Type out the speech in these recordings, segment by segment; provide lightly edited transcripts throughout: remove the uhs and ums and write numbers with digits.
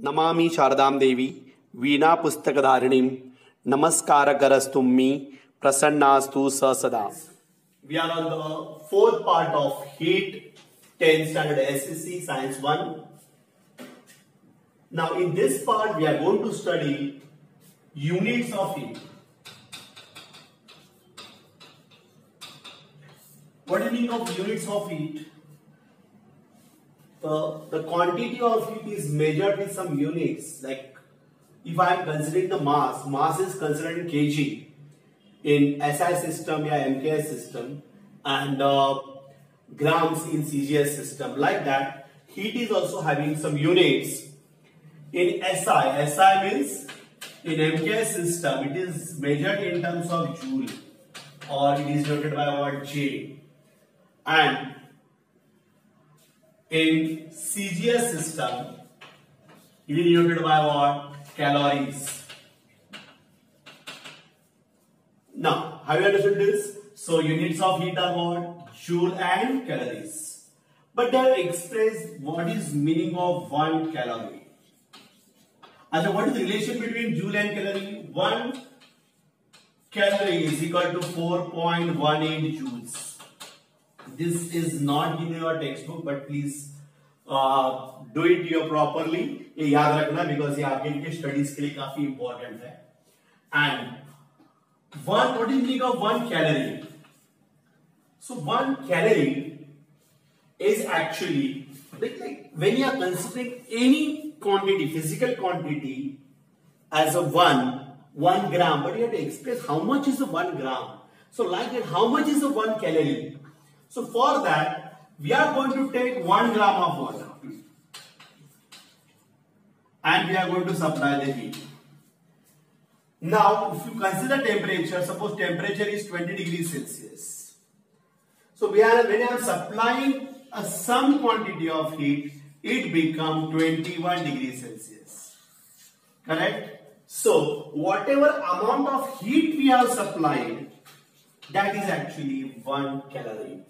नमामि शारदां देवी वीणा पुस्तकधारिणीं नमस्कारकरस्तुम्मि प्रसन्नास्तु स सदा. We are on the fourth part of heat 10th standard SSC Science 1. Now in this part we are going to study units of heat. What do you mean of units of heat? The quantity of heat is measured with some units. Like if I am considering the mass is considered in kg in SI system or MKS system, and grams in CGS system. Like that, heat is also having some units. In SI means in MKS system it is measured in terms of joule, or it is denoted by what, J. And in CGS system it is denoted by what, calories. Now, have you understood this? So units of heat are what? Joule and calories. But they have expressed what is meaning of 1 calorie. And what is the relation between joule and calorie? 1 calorie is equal to 4.18 joules. This is not in your textbook, but please do it here properly. ये याद रखना, because ये आपके लिए studies के लिए काफी important है. And what is the meaning of 1 calorie? So 1 calorie is actually like when you are considering any quantity, physical quantity, as a 1 gram, but you have to express how much is the 1 gram. So like that, how much is the 1 calorie? So for that, we are going to take 1 gram of water and we are going to supply the heat. Now, if you consider temperature, suppose temperature is 20 degrees Celsius. So when I am supplying some quantity of heat, it becomes 21 degrees Celsius. Correct? So whatever amount of heat we have supplied, that is actually 1 calorie.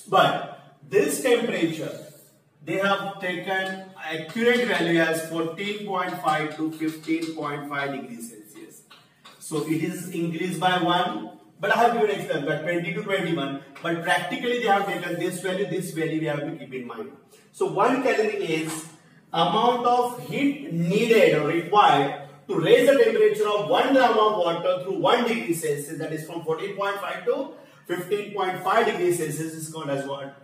But this temperature, they have taken accurate value as 14.5 to 15.5 degrees Celsius. So it is increased by 1, but I have given example, but 20 to 21. But practically they have taken this value we have to keep in mind. So 1 calorie is amount of heat needed or required to raise the temperature of 1 gram of water through 1 degree Celsius, that is from 14.5 to 15.5 degrees Celsius, is called as what?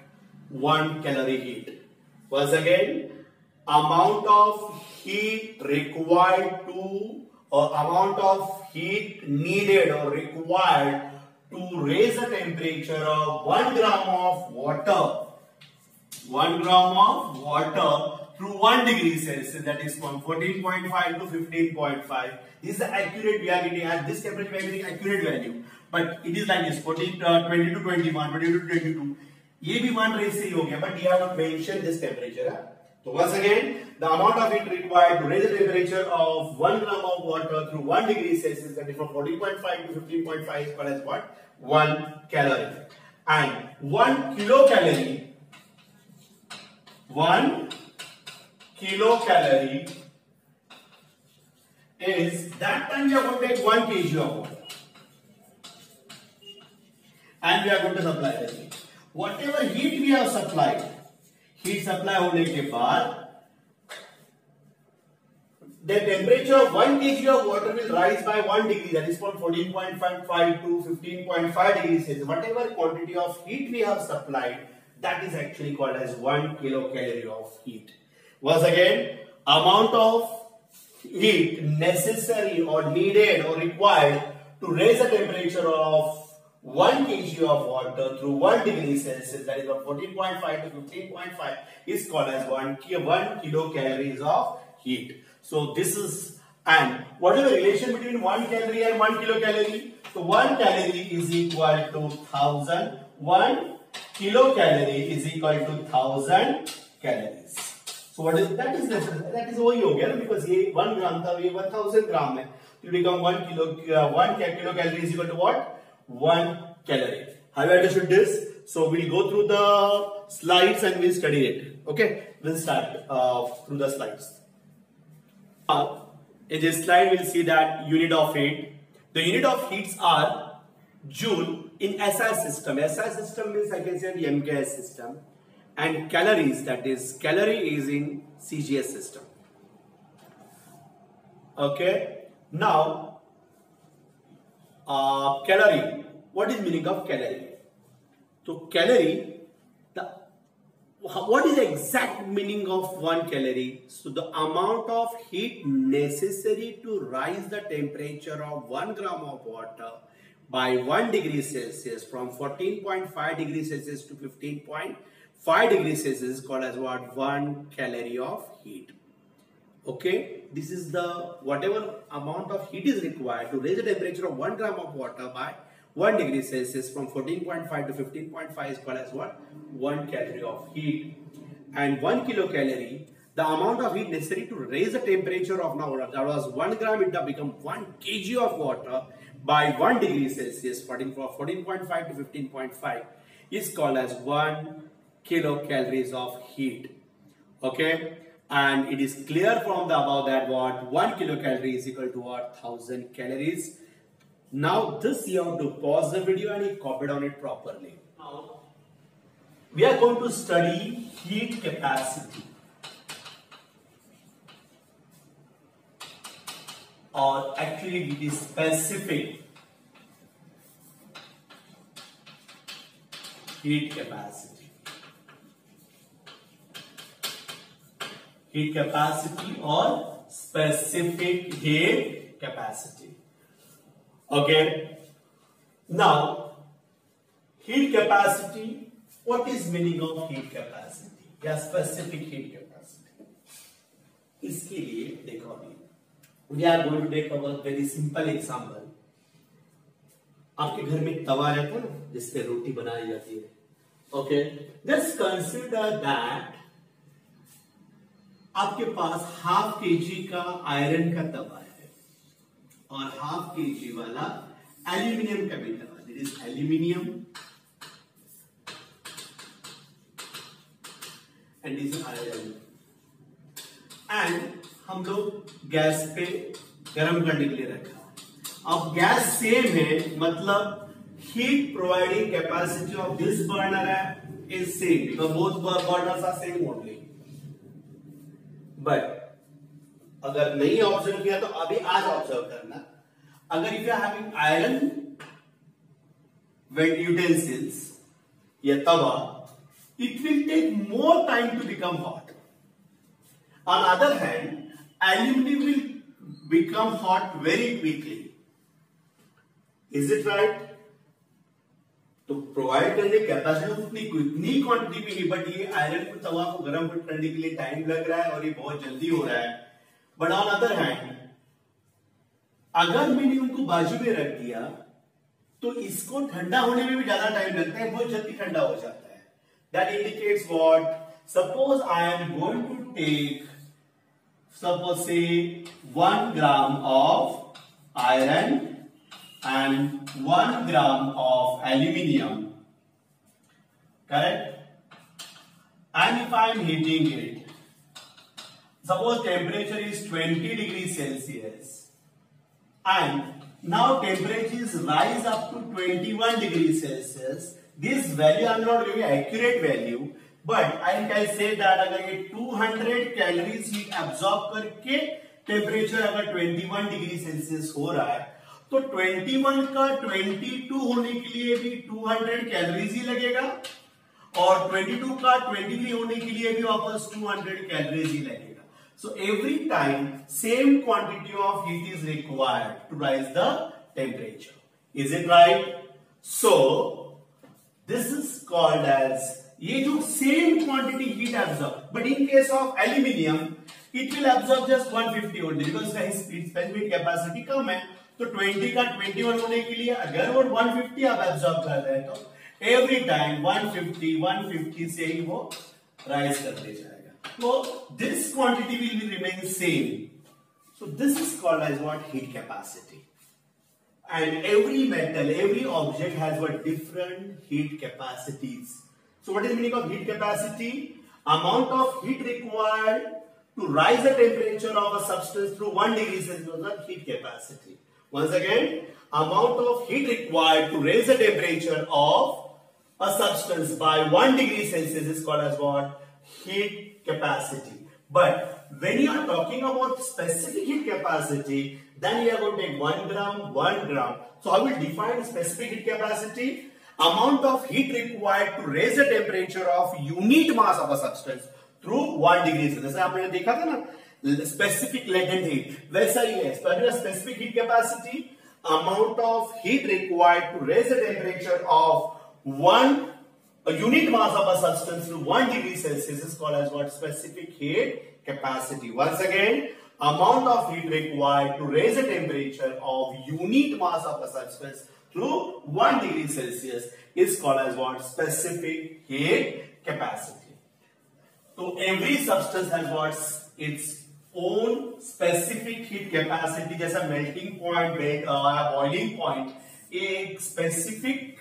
1 calorie heat. Once again, amount of heat required to, or amount of heat needed or required to raise the temperature of 1 gram of water. 1 gram of water through 1 degree Celsius, that is from 14.5 to 15.5. This is the accurate, we are getting at this temperature, we are getting accurate value. But it is like this, 20 to 21, 22 to 22. ये भी 1 raise से ही हो गया, but you have not mentioned this temperature. So once again, the amount of heat required to raise the temperature of 1 gram of water through 1 degree Celsius, that is from 14.5 to 15.5, is called as what? 1 calorie. And 1 kilocalorie, 1 kilocalorie is, that time we are going to take 1 kg of water and we are going to supply the heat. Whatever heat we have supplied, heat supply होने के बाद, the temperature of 1 kg of water will rise by 1 degree, that is from 14.5 to 15.5 degrees Celsius. Whatever quantity of heat we have supplied, that is actually called as 1 kilocalorie of heat. Once again, amount of heat necessary or needed or required to raise the temperature of 1 kg of water through 1 degree Celsius, that is from 14.5 to 15.5, is called as 1 kilocalories of heat. So this is, and what is the relation between 1 calorie and 1 kilocalorie? So 1 calorie is equal to 1000. 1 kilocalorie is equal to 1000 calories. So what is that? That is वही हो गया ना, because ये 1 gram था, ये 1000 gram है. It become 1 kilocalorie is equal to what? 1 calorie. Have you understood this? So we'll go through the slides and we'll study it. Okay, we'll start through the slides. Now, in this slide, we'll see that unit of heat. The unit of heats are joule in SI system. SI system means I can say the MKS system, and calories, that is calorie is in CGS system. Okay. Now, calorie. What is meaning of calorie? So calorie, what is the exact meaning of 1 calorie? So the amount of heat necessary to rise the temperature of 1 gram of water by 1 degree Celsius from 14.5 degrees Celsius to 15.5 degrees Celsius is called as what? 1 calorie of heat. Okay, this is the whatever amount of heat is required to raise the temperature of 1 gram of water by 1 degree Celsius from 14.5 to 15.5 is called as what? 1 calorie of heat. And 1 kilocalorie, the amount of heat necessary to raise the temperature of now that was 1 gram, it become 1 kg of water by 1 degree Celsius, 14.5 to 15.5 is called as 1 kilocalories of heat. Okay, and it is clear from the above that what? 1 kilocalorie is equal to what? 1000 calories. Now this you have to pause the video and you copy down it properly. Now we are going to study heat capacity, or actually it is specific heat capacity. Heat capacity or specific heat capacity. Okay. Now, heat capacity. What is meaning of heat capacity? या specific heat capacity. इसके लिए देखो अभी. We are going to take a very simple example. आपके घर में तवा रहता है ना, जिसपे रोटी बनाई जाती है. Okay. Just consider that आपके पास ½ kg का आयरन का तवा है और ½ kg वाला एल्यूमिनियम का भी तवा. This is aluminium and this is iron. And हम लोग गैस पे गर्म करने के लिए रखा. अब गैस सेम है, मतलब heat providing capacity of this burner है is same because both burners are same only. But अगर नहीं ऑब्जर्व किया तो अभी आज ऑब्जर्व करना. अगर if you are having iron utensils या तवा, it will take more time to become hot. On other hand, aluminum will become hot very quickly. Is it right? तो प्रोवाइड करने कैपेसिटी उतनी क्वांटिटी में नहीं, बट ये आयरन को तवा को गर्म करने के लिए टाइम लग रहा है और ये बहुत जल्दी हो रहा है. बट ऑन अदर हैंड अगर मैंने उनको बाजू में रख दिया तो इसको ठंडा होने में भी ज्यादा टाइम लगता है, बहुत जल्दी ठंडा हो जाता है. That indicates what? Suppose I am going to take, suppose say 1 gram of iron and 1 gram of aluminium, correct? And if I am heating it, suppose temperature is 20 degrees Celsius and now temperatures rise up to 21 degrees Celsius. This value I am not giving accurate value, but I can say that अगर ये 200 calories heat absorb करके temperature अगर 21 degree Celsius हो रहा है तो 21 का 22 होने के लिए भी 200 कैलोरीज ही लगेगा और 22 का 23 होने के लिए भी वापस 200 कैलोरीज ही लगेगा. So every time same quantity of heat is required to rise the temperature. Is it right? So this is called as ये जो same quantity heat absorb, but in case of aluminium it will absorb just 150 only because इसका specific capacity कम है. तो 20 का 21 होने के लिए अगर वो 150 आप absorb कर रहे हैं तो every time 150 से ही वो rise करते जाएगा. तो this quantity will remain same. So this is called as what? Heat capacity. And every metal, every object has what? Different heat capacities. So what is the meaning of heat capacity? Amount of heat required to rise the temperature of a substance through 1 degree Celsius heat capacity. Once again, amount of heat required to raise the temperature of a substance by 1 degree Celsius is called as what? Heat capacity. But when you are talking about specific heat capacity, then you are going to take 1 gram, 1 gram. So I will define specific heat capacity. Amount of heat required to raise the temperature of unit mass of a substance through 1 degree Celsius. जैसे आपने देखा था ना specific latent heat, वैसा ही है. Specific heat capacity, amount of heat required to raise the temperature of a unit mass of a substance to 1 degree Celsius is called as what? Specific heat capacity. Once again, amount of heat required to raise the temperature of unit mass of a substance through 1 degree Celsius is called as what? Specific heat capacity. So every substance has what? Its own specific heat capacity. जैसा melting point, boiling point, एक specific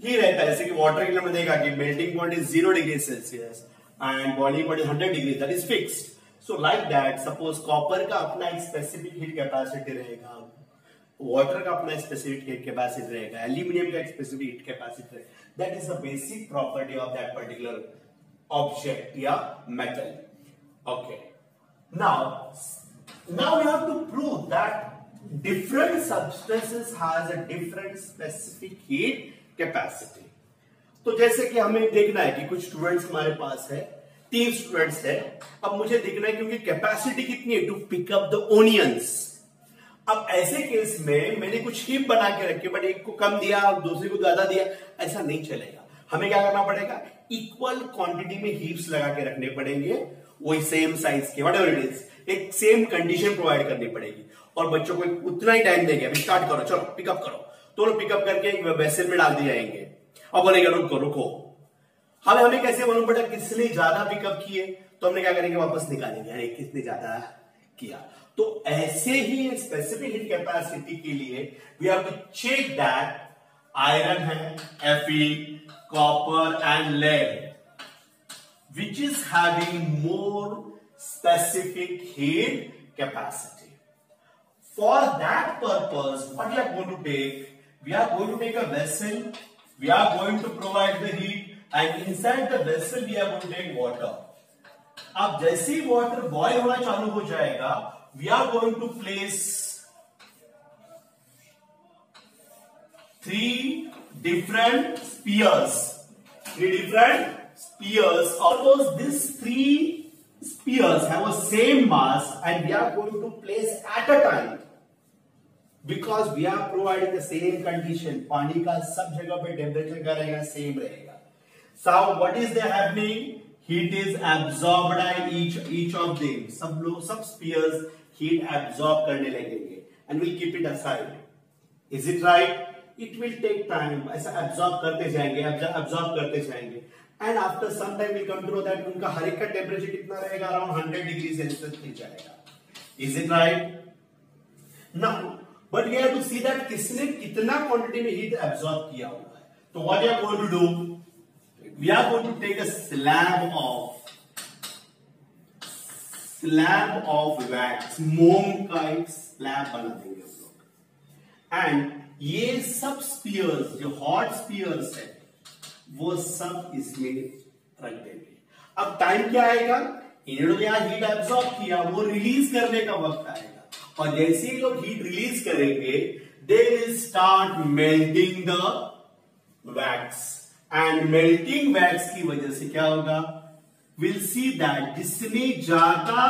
ही रहता है. जैसे कि water के लिए हमने देखा कि melting point is 0 degree Celsius and boiling point is 100 degree, that is fixed. So like that, suppose copper का अपना एक स्पेसिफिक हीट कैपेसिटी रहेगा, वाटर का अपना स्पेसिफिक हीट कैपेसिटी रहेगा, एल्यूमिनियम का एक स्पेसिफिक हीट कैपेसिटी रहेगा. That is the basic property of that particular object या metal. Okay, now we have to prove that different substances has a different specific heat capacity. तो जैसे कि हमें देखना है कि कुछ स्टूडेंट्स हमारे पास है, 3 स्टूडेंट्स है. अब मुझे देखना है कि उनकी कैपेसिटी कितनी है to pick up the onions. अब ऐसे केस में मैंने कुछ हीप बना के रखे, बट एक को कम दिया दूसरे को ज्यादा दिया, ऐसा नहीं चलेगा. हमें क्या करना पड़ेगा? इक्वल क्वांटिटी में हीप्स लगा के रखने पड़ेंगे, वही सेम साइज के, व्हाटएवर इट इज, एक सेम कंडीशन प्रोवाइड करनी पड़ेगी. और बच्चों को उतना ही टाइम देंगे, अभी स्टार्ट करो, चलो पिकअप करो. तो लोग पिकअप करके एक वेसल में डाल दिए जाएंगे. अब बोलेगा रुको रुको. हमें कैसे मालूम पड़ा किसने ज्यादा पिकअप किए? तो हमने क्या करेंगे? वापस निकालेंगे, अरे किसने ज्यादा किया. तो ऐसे ही स्पेसिफिक हीट कैपेसिटी के लिए we have to check that iron है Fe, copper and lead which is having more specific heat capacity. For that purpose, what we are going to take? We are going to take a vessel. We are going to provide the heat, and inside the vessel we are going to take water. अब जैसे ही water boil होना चालू हो जाएगा, we are going to place 3 different spheres. 3 different spheres. Suppose these 3 spheres have a same mass, and we are going to place at a time, because we are providing the same condition. पानी का सब जगह पे temperature क्या रहेगा? Same रहेगा. So what is there happening? Heat is absorbed by each of them. सब spheres heat absorb करने लगेंगे, and we'll keep it aside. Is it right? It will take time. ऐसा absorb करते जाएंगे. And after some time we come to know that उनका हर एक का temperature कितना रहेगा? अराउंड 100 डिग्री सेल्सियस ही जाएगा. Is it right? Now, but we have to see that किसने कितना क्वांटिटी में हीट एब्सॉर्ब किया हुआ है. तो what we are going to do? We are going to take a slab of wax, मोम का एक स्लैब बना देंगे हम लोग. एंड ये सब स्पीयर्स, जो हॉट स्पीयर्स है, वो सब इसमें रख देंगे. अब टाइम क्या आएगा? इन्होंने यहां हीट एब्सॉर्ब किया, वो रिलीज करने का वक्त आएगा. और जैसे ही लोग हीट रिलीज करेंगे, they will start melting the wax. And melting wax की वजह से क्या होगा? विल सी दैट जिसने ज्यादा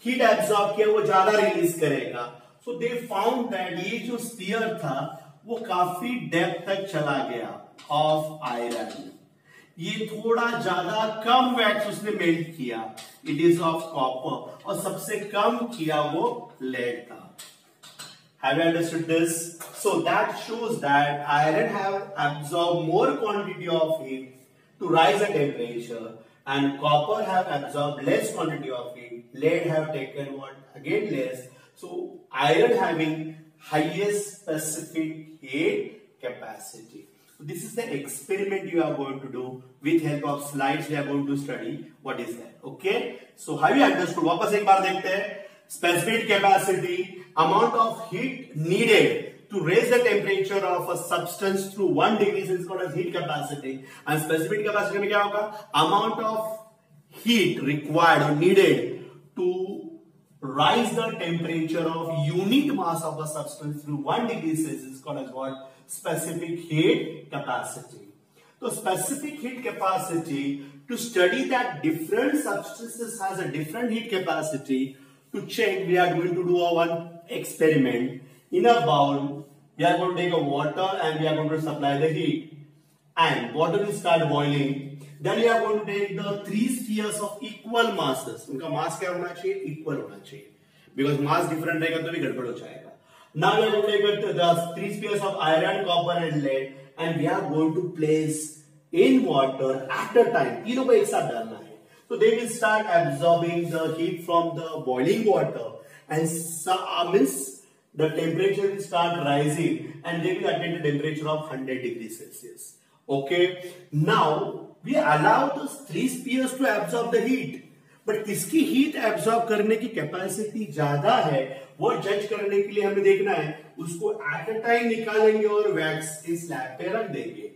हीट एब्सॉर्ब किया वो ज्यादा रिलीज करेगा. सो दे फाउंड दैट ये जो स्फीयर था वो काफी डेप्थ तक चला गया ऑफ आयरन. ये थोड़ा ज्यादा कम वैक्स उसने मेल्ट किया, इट इज ऑफ कॉपर, और सबसे कम किया वो लेड था. Have you understood this? So that shows that iron have absorbed more quantity of heat to rise the temperature, and copper have absorbed less quantity of heat. Lead have taken what? Again less. So iron having highest specific heat capacity. So this is the experiment you are going to do. With help of slides we are going to study what is that. Okay, so have you understood? वापस एक बार देखते हैं. Specific capacity, amount of heat needed to raise the temperature of a substance through 1 degree is called as heat capacity. And specific capacity में क्या होगा? Amount of heat required or needed to rise the temperature of unit mass of a substance through 1 degree Celsius is called as what? Specific heat capacity. So specific heat capacity, to study that different substances has a different heat capacity, to check we are going to do one experiment. In a bowl we are going to take a water and we are going to supply the heat, and water will start boiling. Then we are going to take the 3 spheres of equal masses. उनका mass क्या होना चाहिए? Equal होना चाहिए. Because mass different रहेगा तो भी गड़बड़ हो जाएगा. Now we are going to take the 3 spheres of iron, copper and lead, and we are going to place in water at a time. तीनों को एक साथ डालना है. So they will start absorbing the heat from the boiling water, and means the temperature will start rising, and they will attain the temperature of 100 degrees Celsius. Okay. Now we allow those 3 spheres to absorb the heat, but किसकी heat absorb करने की capacity ज्यादा है वो जज करने के लिए हमें देखना है. उसको at a time निकालेंगे और wax के slab पे रख देंगे.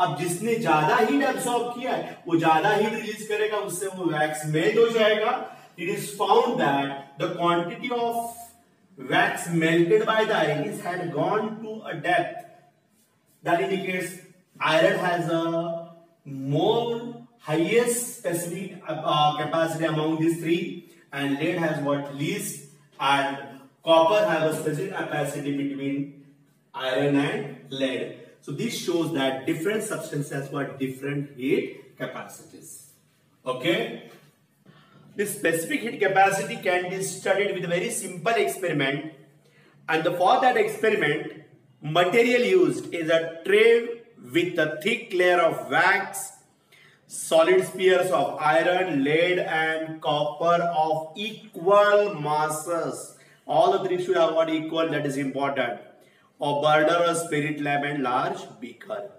अब जिसने ज्यादा हीट एब्सॉर्ब किया है वो ज्यादा हीट रिलीज करेगा, उससे वो वैक्स मेल्ट हो जाएगा. It is found that the quantity of wax melted by the iron is had gone to a depth that indicates iron has a more highest specific capacity among these three, and lead has what? Least, and copper has a specific capacity between iron and lead. So this shows that different substances have got different heat capacities. Okay. This specific heat capacity can be studied with a very simple experiment, and for that experiment, material used is a tray with a thick layer of wax, solid spheres of iron, lead and copper of equal masses. All the three should have got equal, that is important. A burner, a spirit lamp and large beaker.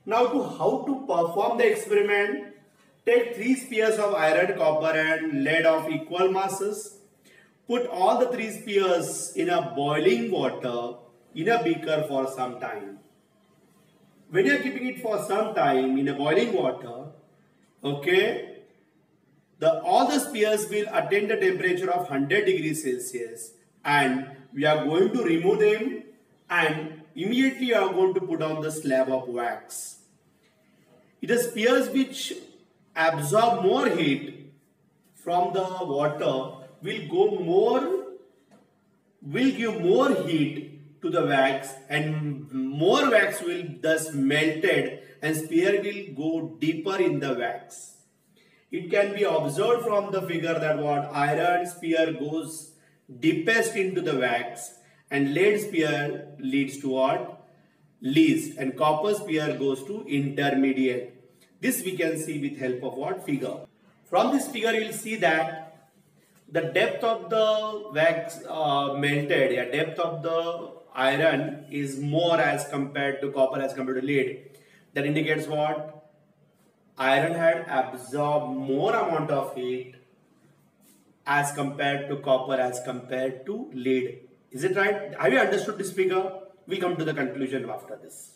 Now how to perform the experiment? Take 3 spheres of iron, copper and lead of equal masses. Put all the 3 spheres in a boiling water in a beaker for some time. When you are keeping it for some time in a boiling water, okay, all the spheres will attain the temperature of 100 degrees Celsius, and we are going to remove them, and immediately you are going to put on the slab of wax. It is spheres which absorb more heat from the water will give more heat to the wax, and more wax will thus melted, and sphere will go deeper in the wax. It can be observed from the figure that what iron sphere goes deepest into the wax, and lead sphere leads to what? Least, and copper sphere goes to intermediate. This we can see with help of what? Figure. From this figure you will see that the depth of the wax melted, depth of the iron is more as compared to copper as compared to lead. That indicates what? Iron had absorbed more amount of heat as compared to copper as compared to lead. Is it right? Have you understood this figure? We'll come to the conclusion after this.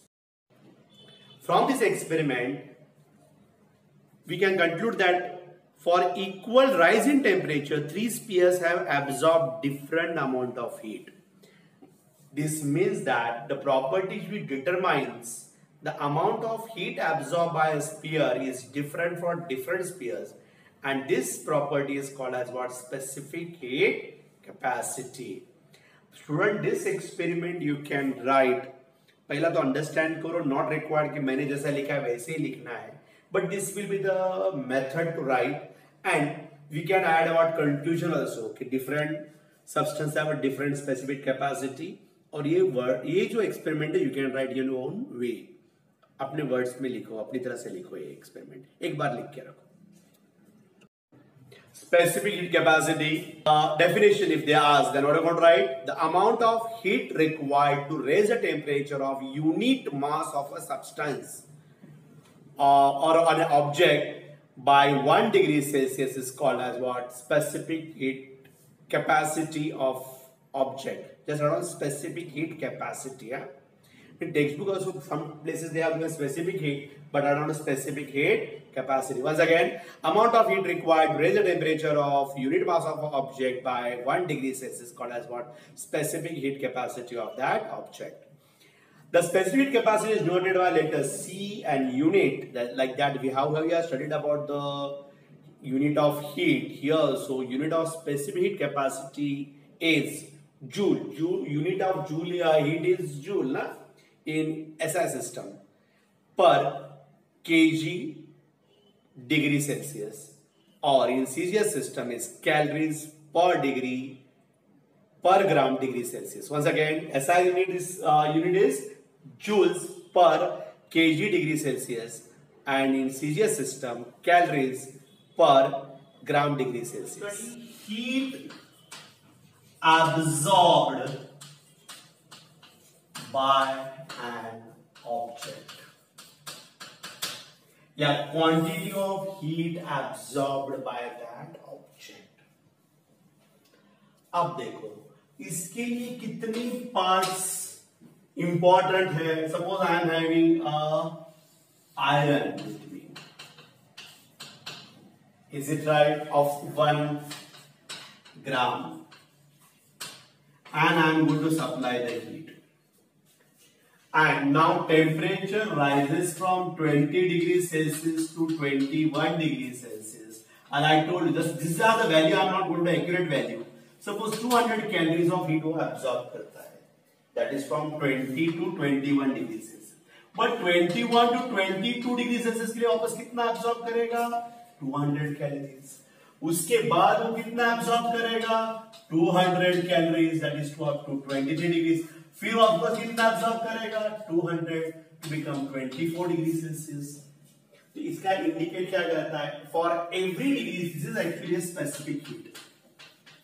From this experiment, we can conclude that for equal rise in temperature, 3 spheres have absorbed different amount of heat. This means that the property which determines the amount of heat absorbed by a sphere is different for different spheres, and this property is called as what? Specific heat capacity. Student, this experiment you can write. पहला तो understand करो, not required कि मैंने जैसा लिखा है वैसे ही लिखना है, but this will be the method to write, and we can add our conclusion also कि different substance have a different specific capacity. और ये जो experiment है you can write in your own way. अपने words में लिखो, अपनी तरह से लिखो ये experiment. एक बार लिख के रखो. Specific heat capacity. Definition, if they ask, then what I'm going to write? The amount of heat required to raise the temperature of unit mass of a substance or an object by 1 degree Celsius is called as what? Specific heat capacity of object. Just write on specific heat capacity. Yeah? In textbook also some places they have given specific heat, but I don't know specific heat capacity. Once again, amount of heat required to raise the temperature of unit mass of an object by 1 degree Celsius called as what? Specific heat capacity of that object. The specific capacity is denoted by letters C and unit. Like that, we have studied about the unit of heat here. So unit of specific heat capacity is joule. Unit of joule heat is joule, na? In SI system per kg degree Celsius, or in CGS system is calories per degree per gram degree Celsius. Once again, SI unit is joules per kg degree Celsius, and in CGS system calories per gram degree Celsius. Heat absorbed by an object. Yeah, quantity of heat absorbed by that object. अब देखो इसके लिए कितनी parts important है. Suppose I am having iron with me. Is it right? Of 1 gram, and I am going to supply the heat. And now temperature rises from 20 degrees Celsius to 21 degrees Celsius. And I told you this, these are the value. I am not going to accurate value. Suppose 200 calories of heat वो absorb करता है. That is from 20 to 21 degrees Celsius. But 21 to 22 degrees Celsius के लिए वापस कितना absorb करेगा? 200 calories. उसके बाद वो कितना absorb करेगा? 200 calories. That is to up to 23 degrees. फिर वापस कितना absorb करेगा? 200 to become 24 degrees Celsius. तो इसका इंडिकेट क्या करता है? For every degree, this is actually a specific heat.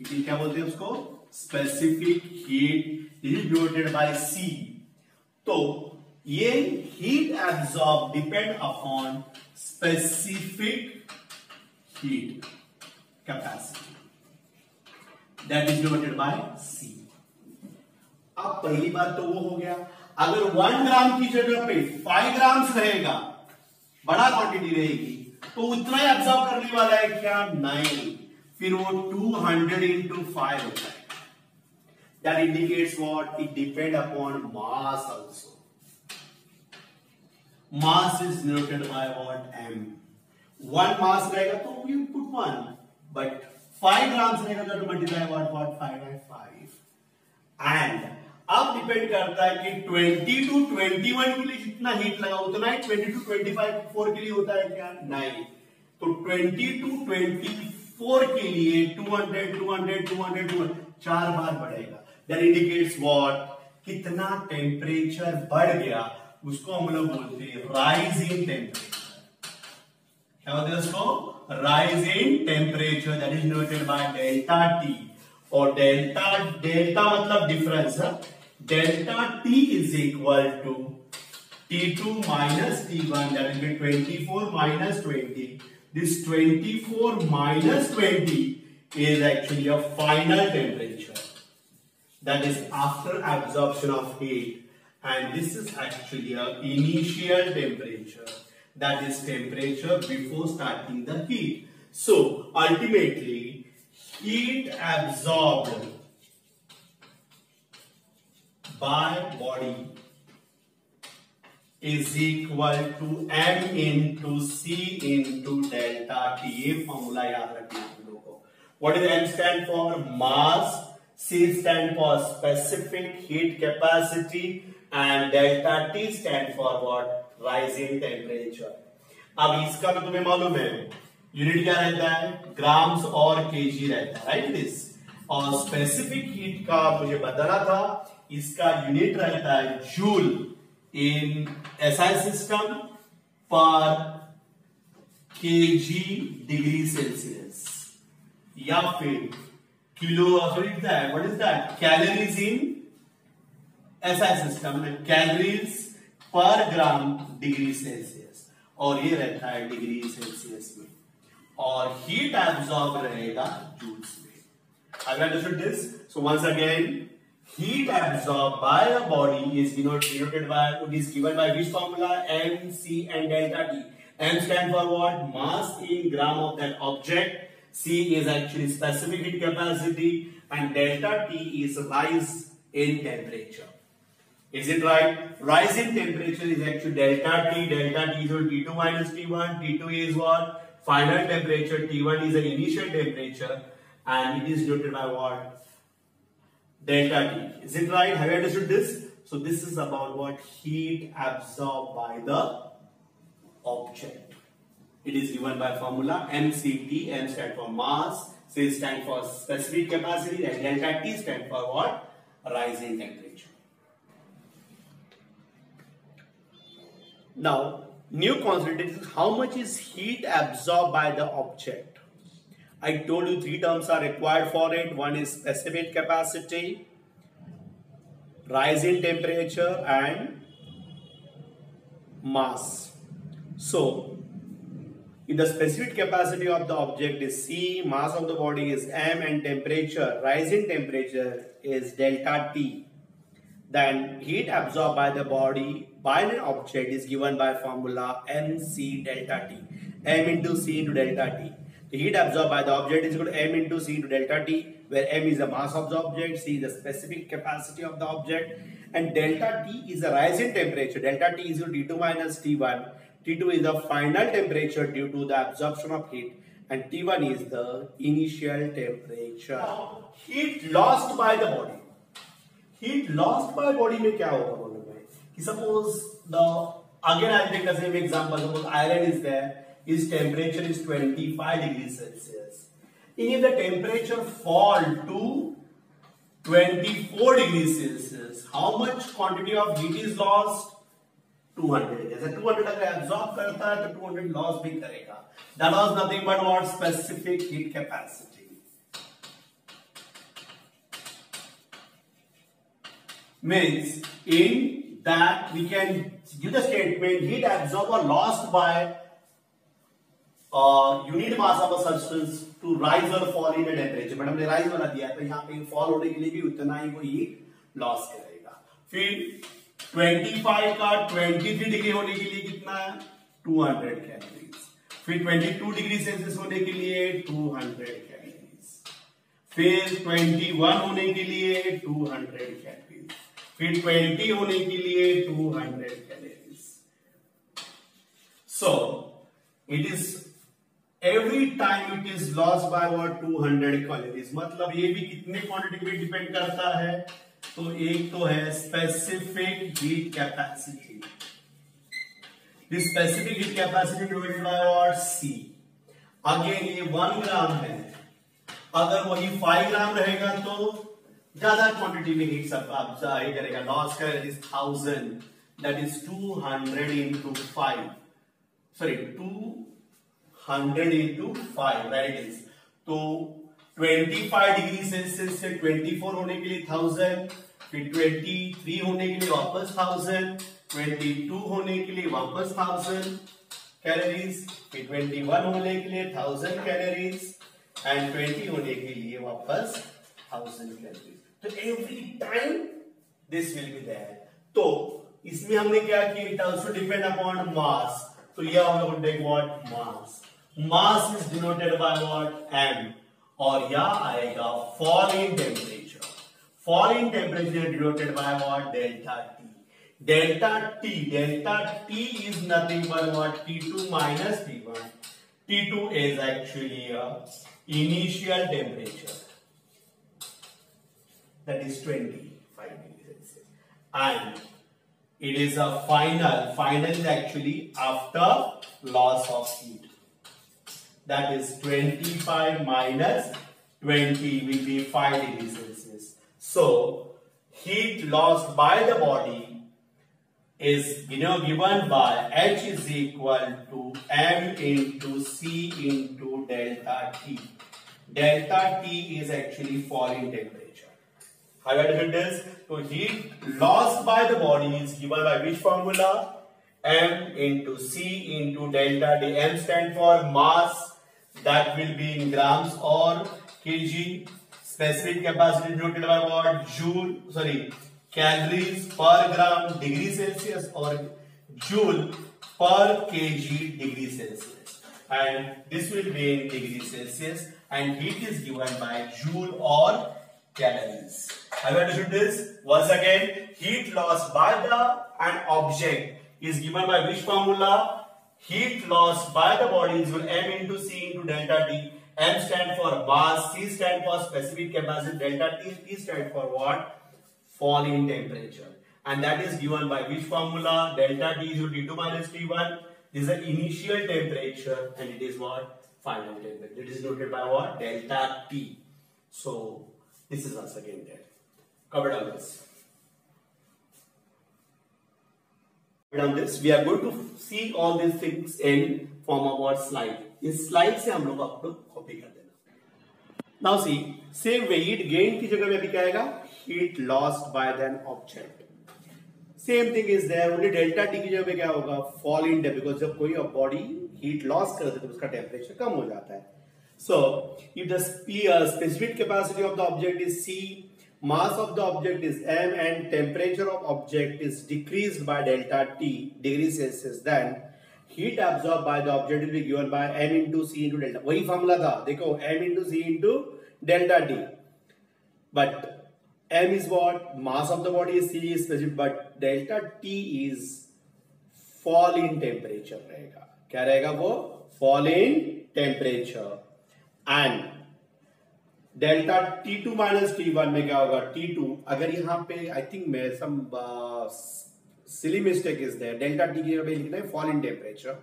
क्या बोलते हैं उसको? Specific heat. This is denoted by C. तो ये heat absorb depend upon specific heat capacity. That is denoted by C. अब पहली बात तो वो हो गया. अगर 1 ग्राम की जगह पे 5 ग्राम्स रहेगा, बड़ा क्वांटिटी रहेगी, तो उतना ही एब्जॉर्ब करने वाला है क्या? नहीं. फिर वो 200 into 5 होता है. That indicates what? It depend upon mass also. Mass is denoted by what? M. 1 mass रहेगा तो you put 1, but 5 grams रहेगा तो multiply what 5 by 5. And अब डिपेंड करता है कि 20 to 21 के लिए जितना हीट लगा उतना ही 20 to 25 4 के लिए होता है क्या? नहीं. तो 20 to 24 के लिए 200 200 200 200 4 बार बढ़ेगा. That indicates what? कितना टेम्परेचर बढ़ गया उसको हम लोग बोलते हैं राइज इन टेम्परेचर. क्या बोलते हैं उसको? Rise in temperature. That is denoted by delta T. और डेल्टा मतलब डिफरेंस है. Delta T is equal to T2 minus T1. That will be 24 minus 20. This 24 minus 20 is actually a final temperature. That is after absorption of heat, and this is actually a initial temperature. That is temperature before starting the heat. So ultimately, heat absorbed by body is equal to m into c into delta t. ये formula याद रखना आप लोगों को. What does m stand for? Mass. C stand for specific heat capacity, and delta T stand for what? Rising temperature. अब इसका भी तुम्हें मालूम है यूनिट क्या रहता है? ग्राम्स और केजी रहता है, राइट? दिस और स्पेसिफिक हीट का मुझे बताना था, इसका यूनिट रहता है जूल इन एसआई सिस्टम पर केजी डिग्री सेल्सियस. या फिर kilo, what is that? Calories in SI system में कैलोरीज पर ग्राम डिग्री सेल्सियस, और ये रहता है डिग्री सेल्सियस में, और हीट एब्सॉर्ब रहेगा जूल्स में. Have you understood this? So once again, heat absorbed by a body is denoted by, it is given by which formula? M, C and delta T. M stand for what? Mass in gram of that object. C is actually specific heat capacity, and delta T is rise in temperature. Is it right? Rise in temperature is actually delta T. Delta T is T2 minus T1. T2 is what? Final temperature. T1 is the initial temperature, and it is denoted by what? Delta T. Is it right? Have you understood this? So this is about what? Heat absorbed by the object. It is given by formula MCT. M stands for mass, C stands for specific capacity, and delta T stands for what? Rising temperature. Now, new concept is how much is heat absorbed by the object. I told you three terms are required for it. One is specific capacity, rise in temperature, and mass. So, if the specific capacity of the object is C, mass of the body is M, and temperature, rise in temperature is delta T, then heat absorbed by the body by an object is given by formula MC delta T. M into C into delta T. The heat absorbed by the object is equal to M into C into delta T, where M is the mass of the object, C is the specific capacity of the object, and delta T is the rise in temperature. Delta T is equal to T2 minus T1. T2 is the final temperature due to the absorption of heat, and T1 is the initial temperature. Now, heat lost by the body. Heat lost by body में क्या होगा बोलो भाई? कि suppose the, again I'll take the same example. Suppose iron is there. Its temperature is 25 degrees Celsius. If the temperature fall to 24 degrees Celsius, how much quantity of heat is lost? 200. जैसे 200 अगर absorb करता है तो 200 loss भी करेगा. That was nothing but what? Specific heat capacity. Means in that we can give the statement heat absorbed or lost by unit mass of a substance to rise or fall in a temperature. But हमने rise वाला दिया है तो यहाँ पे fall होने के लिए भी उतना ही वो heat loss करेगा. फिर 25 का 23 डिग्री होने के लिए कितना है? 200 कैलोरीज. फिर 22 डिग्री सेल्सियस होने के लिए 200 कैलोरीज. फिर 21 होने के लिए 200 कैलोरीज. फिर 20 होने के लिए 200 calories. So it is every time it is lost by what? 200 calories. मतलब ये भी कितने क्वांटिटी पे डिपेंड करता है? तो एक तो है specific heat capacity. This specific heat capacity divided by what? C. Again ये 1 ग्राम है. अगर वही 5 ग्राम रहेगा तो ज्यादा क्वांटिटी में हीट सब आप करेगा. लॉस का is 1000. That is 200 into 5. Sorry, 200 into 5. Right it is. तो 25 डिग्री सेल्सियस से 24 होने के लिए 1000, फिर 23 होने के लिए वापस 1000, 22 होने के लिए वापस 1000 कैलोरीज, फिर 21 होने के लिए 1000 कैलोरीज, एंड 20 होने के लिए वापस 1000 कैलोरीज. तो every time this will be there. तो इसमें हमने क्या किया? It also depend upon mass. तो ये हम लोग take what? Mass. Mass is denoted by what? M. और यह आएगा fall in temperature. Fall in temperature denoted by what? Delta T. Delta T is nothing but what? T2 minus T1. T2 is actually a initial temperature, that is 25 degrees Celsius, and it is a final is actually after loss of heat. That is 25 minus 20 will be 5 degrees Celsius. So heat lost by the body is given by H is equal to M into C into delta T. delta T is actually fall in temperature. How do you this? So heat lost by the body is given by which formula? M into C into delta D. M stand for mass, that will be in grams or kg. Specific capacity denoted by what? Joule, sorry, calories per gram degree Celsius or joule per kg degree Celsius. And this will be in degree Celsius, and heat is given by joule or calories. Have you understood this? Once again, heat lost by an object is given by which formula? Heat lost by the body is equal to M into C into delta T. M stand for mass, C stand for specific capacity, delta T stand for what? Fall in temperature. And that is given by which formula? Delta T is equal to T2 minus T1. This is the initial temperature, and it is what? Final temperature. It is denoted by what? Delta T. So this is once again there. Covered on this. On this, we are going to see all these things in form of what slide. इस slide से हम लोग आपको copy कर देना. Now see, same way heat gain की जगह में अभी क्या आएगा? Heat lost by an object. Same thing is there. Only delta T की जगह पे क्या होगा? Fall in temperature. Because जब कोई body heat loss करता है तो उसका temperature कम हो जाता है. So if the specific capacity of the object is C, mass of the object is M, and temperature of object is decreased by delta T degree Celsius, then heat absorbed by the object will be given by M into C into delta. वही formula था, देखो M into C into delta T. But M is what? Mass of the body is C is specific, but delta T is fall in temperature रहेगा. क्या रहेगा वो? Fall in temperature. And delta T2 minus T1 में क्या होगा? T2 अगर यहाँ पे आई थिंक मैं some silly mistake is there. Delta T की जगह पे लिखना है fall in temperature.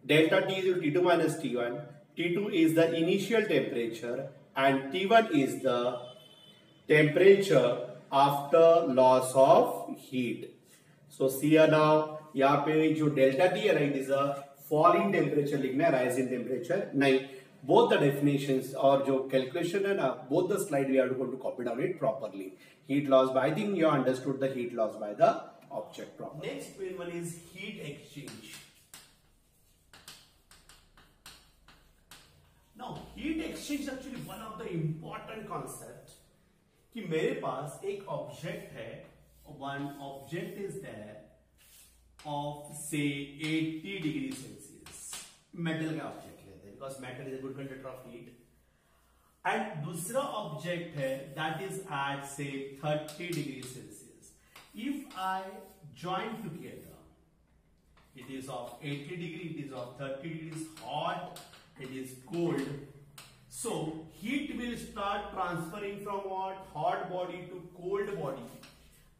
Delta T is T2 minus T1. T2 is the initial temperature and T1 is the temperature after loss of heat. So see now यहाँ पे जो delta T है right is a fall in temperature लिखना है, rise in temperature नहीं. Both the definitions और जो calculation है ना, both the slide we are going to copy down it properly. Heat loss by, I think you understood the heat loss by the object properly. Next one is heat exchange. Now heat exchange is actually one of the important concept. कि मेरे पास एक object है, one object is there of say 80 degree Celsius. Metal का object. Because matter is a good conductor of heat. And दूसरा object है that is at say 30 degrees Celsius. If I join together, it is of 80 degree, it is of 30 degrees, hot, it is cold. So heat will start transferring from what? Hot body to cold body.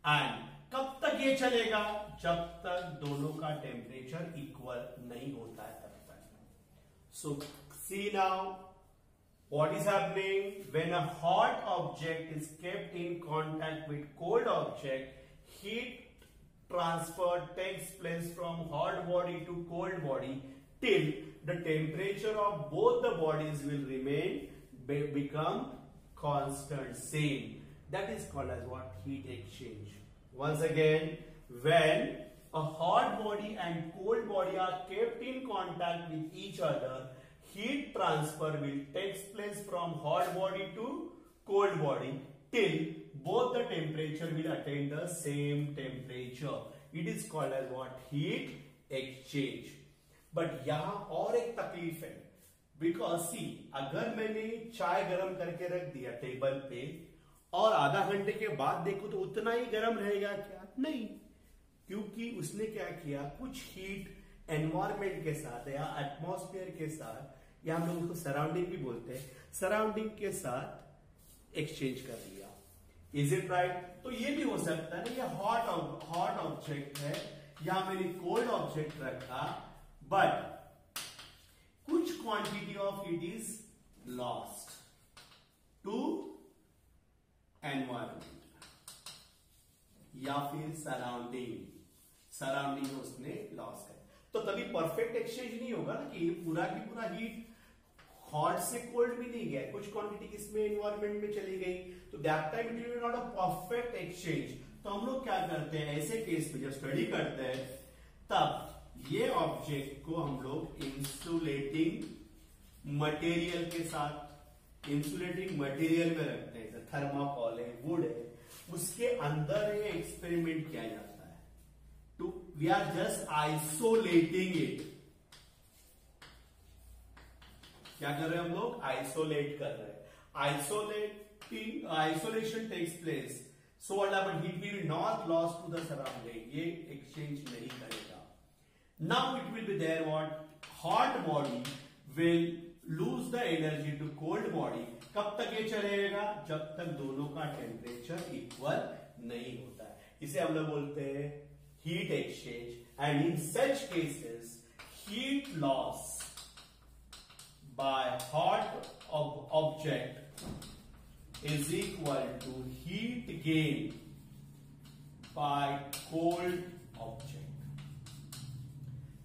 And कब तक ये चलेगा? जब तक दोनों का temperature equal नहीं होता है. So see now what is happening when a hot object is kept in contact with cold object. Heat transfer takes place from hot body to cold body till the temperature of both the bodies will remain become constant, same. That is called as what? Heat exchange. Once again, when a hot body and cold body are kept in contact with each other, heat transfer will take place from hot body to cold body till both the temperature will attain the same temperature. It is called as what? Heat exchange. But यहाँ और एक तकलीफ है. Because see, अगर मैंने चाय गरम करके रख दिया टेबल पे और आधा घंटे के बाद देखो तो उतना ही गरम रहेगा क्या? नहीं, क्योंकि उसने क्या किया, कुछ हीट एनवायरमेंट के साथ या एटमॉस्फेयर के साथ, या हम लोग उसको सराउंडिंग भी बोलते हैं, सराउंडिंग के साथ एक्सचेंज कर दिया. Is it right? तो ये भी हो सकता है ना, ये हॉट ऑब्जेक्ट है, यहां मैंने कोल्ड ऑब्जेक्ट रखा, बट कुछ quantity of it is lost to environment या फिर सराउंडिंग उसने लॉस कर, तो तभी परफेक्ट एक्सचेंज नहीं होगा ना कि पूरा की पूरा हीट हॉट से कोल्ड भी नहीं गया, कुछ क्वांटिटी किसमें एनवायरमेंट में चली गई, तो that time it will not a perfect exchange. तो हम लोग क्या करते हैं ऐसे केस में जब स्टडी करते हैं तब ये ऑब्जेक्ट को हम लोग इंसुलेटिंग मटेरियल के साथ इंसुलेटिंग मटेरियल में रखते हैं, थर्माकोल है, वुड है, उसके अंदर ये एक्सपेरिमेंट किया जाता है। To we are just isolating it. क्या कर रहे हैं हम लोग? आइसोलेट कर रहे हैं। Isolation takes place, so what happened, heat will not loss to the surrounding, ये एक्सचेंज नहीं करेगा। Now it will be there what, hot body will lose the energy to cold body. कब तक ये चलेगा? जब तक दोनों का टेम्परेचर इक्वल नहीं होता है। इसे हम लोग बोलते हैं heat exchange. And in such cases heat loss by hot object is equal to heat gain by cold object।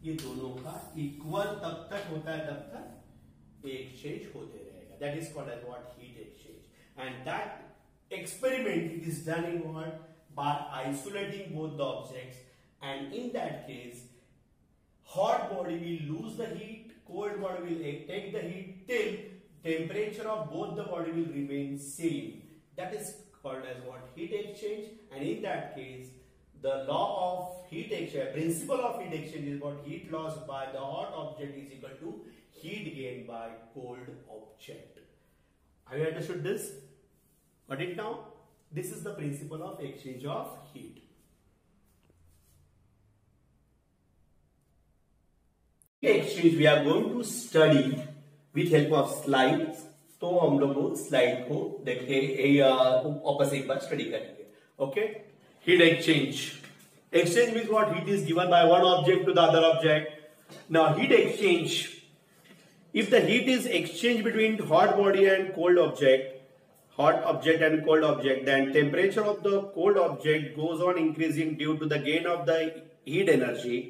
ये दोनों का इक्वल तब तक होता है तब तक एक्सचेंज होते रहेगा। That is called as what, heat exchange. And that experiment it is done in what, by isolating both the objects, and in that case hot body will lose the heat, cold body will take the heat till temperature of both the body will remain same. That is called as what, heat exchange. And in that case the law of heat exchange, principle of heat exchange is what, heat loss by the hot object is equal to heat gain by cold object. Have you understood this? Got it now? This is the principle of exchange of heat. Exchange we are going to study with help of slides. तो हम लोग slide को देखे वापस एक बार study करेंगे। Okay, heat exchange. Exchange means what, heat is given by one object to the other object. Now heat exchange, if the heat is exchange between hot body and cold object, hot object and cold object, then temperature of the cold object goes on increasing due to the gain of the heat energy,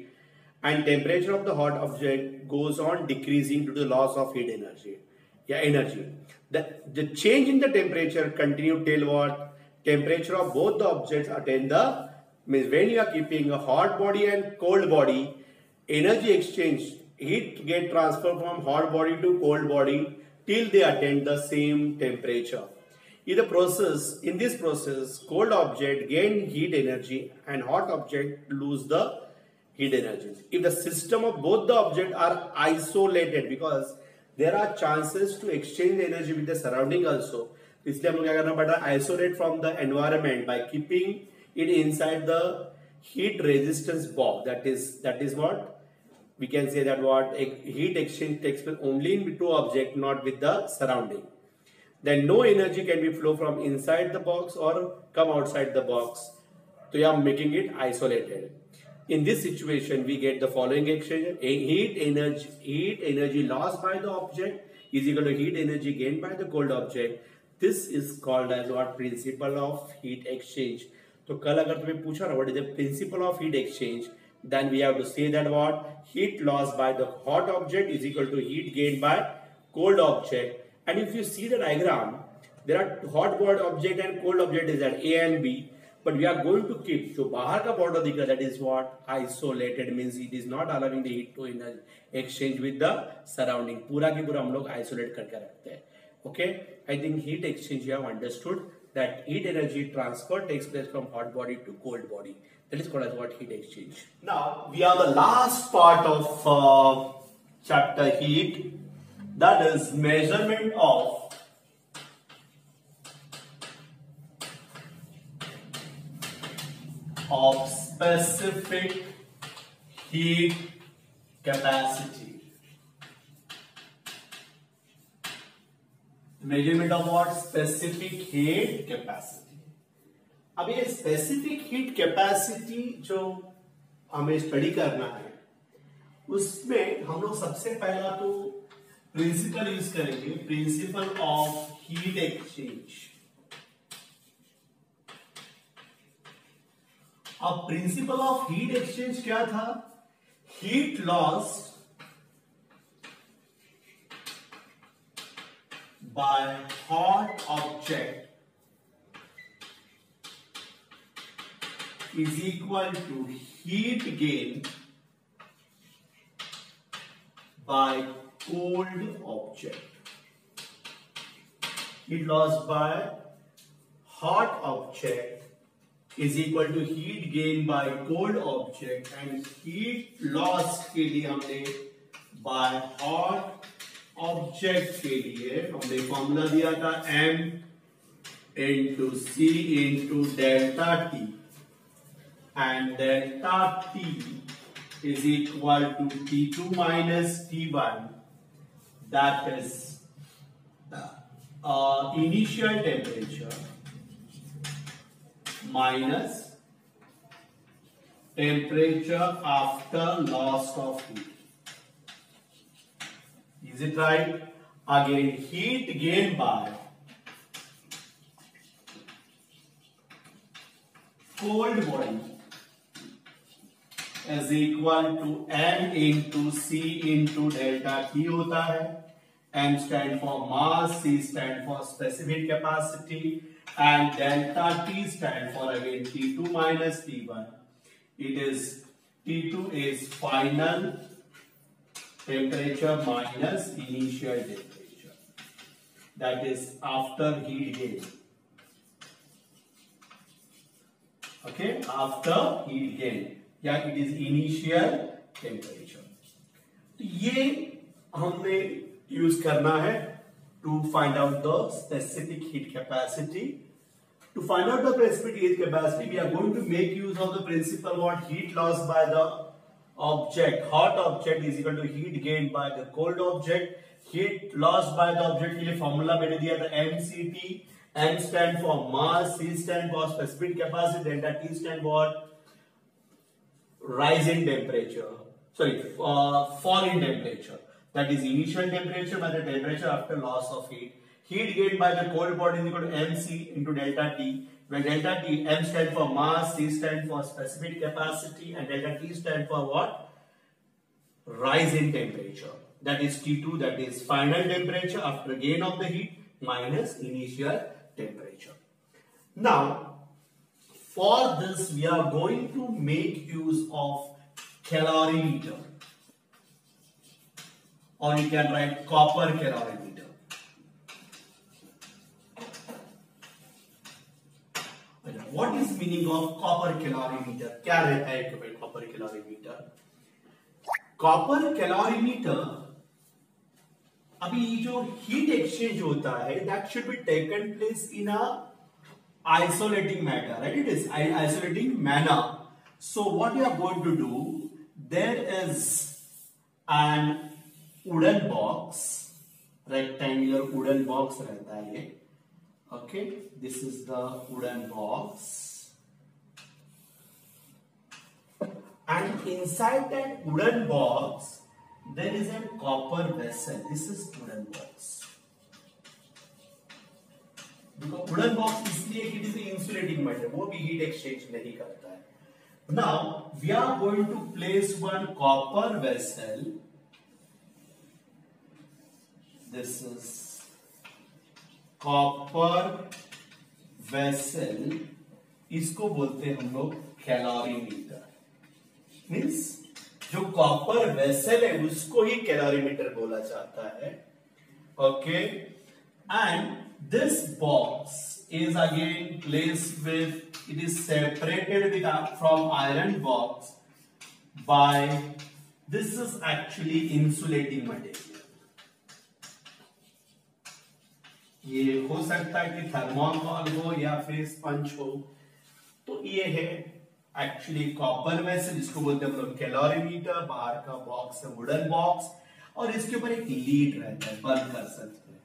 and temperature of the hot object goes on decreasing due to the loss of heat energy. Energy. The change in the temperature continue till what, temperature of both the objects attain the, means when you are keeping a hot body and cold body, energy exchange, heat get transferred from hot body to cold body till they attain the same temperature. In this process, cold object gain heat energy and hot object lose the heat energy. If the system of both the objects are isolated, because there are chances to exchange the energy with the surrounding also, इसलिए हम लोग क्या करना पड़ रहा है, isolate from the environment by keeping it inside the heat resistance box. That is what we can say, that what, heat exchange takes place only in two objects, not with the surrounding. Then no energy can be flow from inside the box or come outside the box. So you are making it isolated. In this situation, we get the following exchange: heat energy lost by the object is equal to heat energy gained by the cold object. This is called as what, principle of heat exchange. तो कल अगर तुम्हें पूछा ना what is the principle of heat exchange, then we have to say that what, heat lost by the hot object is equal to heat gained by cold object. And if you see the diagram, there are hot body object and cold object is at A and B, but we are going to keep जो बाहर का border दिख रहा है, that is what, isolated, means it is not allowing the heat to exchange with the surrounding. पूरा की पूरा हम लोग isolate करके रखते हैं. Okay, I think heat exchange you have understood that heat energy transfer takes place from hot body to cold body. That is called as what, heat exchange. Now we are the last part of chapter heat. That is measurement of specific heat capacity. Measurement of what, specific heat capacity. अब ये specific heat capacity जो हमें study करना है, उसमें हम लोग सबसे पहला तो प्रिंसिपल यूज करेंगे, प्रिंसिपल ऑफ हीट एक्सचेंज। अब प्रिंसिपल ऑफ हीट एक्सचेंज क्या था? Heat loss by hot object is equal to heat gain by cold object. Heat loss by hot object is equal to heat gain by cold object, and heat loss के लिए हमने by hot object के लिए हमने formula दिया था m into c into delta t, and delta t is equal to T2 minus T1, that is initial temperature minus temperature after loss of heat. Is it right? Again, heat gain by cold body is equal to m into c into delta T होता है. M stand for mass, C stand for specific capacity, and delta T stand for again T2 minus T1. It is T2 is final temperature minus initial temperature. That is after heat gain. Okay, after heat gain. Yeah, it is initial temperature. तो ये हमने use करना है to find out the specific heat capacity. To find out the specific heat capacity, we are going to make use of the principle what heat loss by the object, hot object is equal to heat gain by the cold object. Heat loss by the object के लिए formula मैंने दिया था mCT. M stand for mass, C stand for specific capacity, delta T stand for rise in temperature. Sorry, fall in temperature. That is initial temperature by the temperature after loss of heat. Heat gained by the cold body is equal to mc into delta T, where delta T, M stand for mass, C stand for specific capacity, and delta T stand for what? Rise in temperature. That is T2, that is final temperature after gain of the heat minus initial temperature. Now, for this we are going to make use of calorimeter, or you can write copper calorimeter. What is meaning of copper calorimeter? क्या रहता है copper calorimeter? Copper calorimeter, अभी जो heat exchange होता है, that should be taken place in a isolating matter, right? It is isolating manner. So what you are going to do, there is an wooden box, rectangular wooden box रहता है ये. Okay, this is the wooden box, and inside that wooden box there is a copper vessel. This is wooden box. Because wooden box इसलिए कि it is an insulating matter, वो भी heat exchange नहीं करता है. Now we are going to place one copper vessel. This is copper vessel, इसको बोलते हैं हम लोग कैलोरीमीटर. मीन्स जो कॉपर वेसल है उसको ही कैलोरीमीटर बोला जाता है. Okay, and this box is again placed with, it is separated with from iron box by, this is actually insulating material. ये हो सकता है कि थर्मोकॉल हो या फिर स्पंज हो. तो ये है एक्चुअली कॉपर वेसल, जिसको बोलते हैं हम लोग कैलोरीमीटर. बाहर का बॉक्स है वुडन बॉक्स, और इसके ऊपर एक लीड रहता है, बंद कर सकते हैं.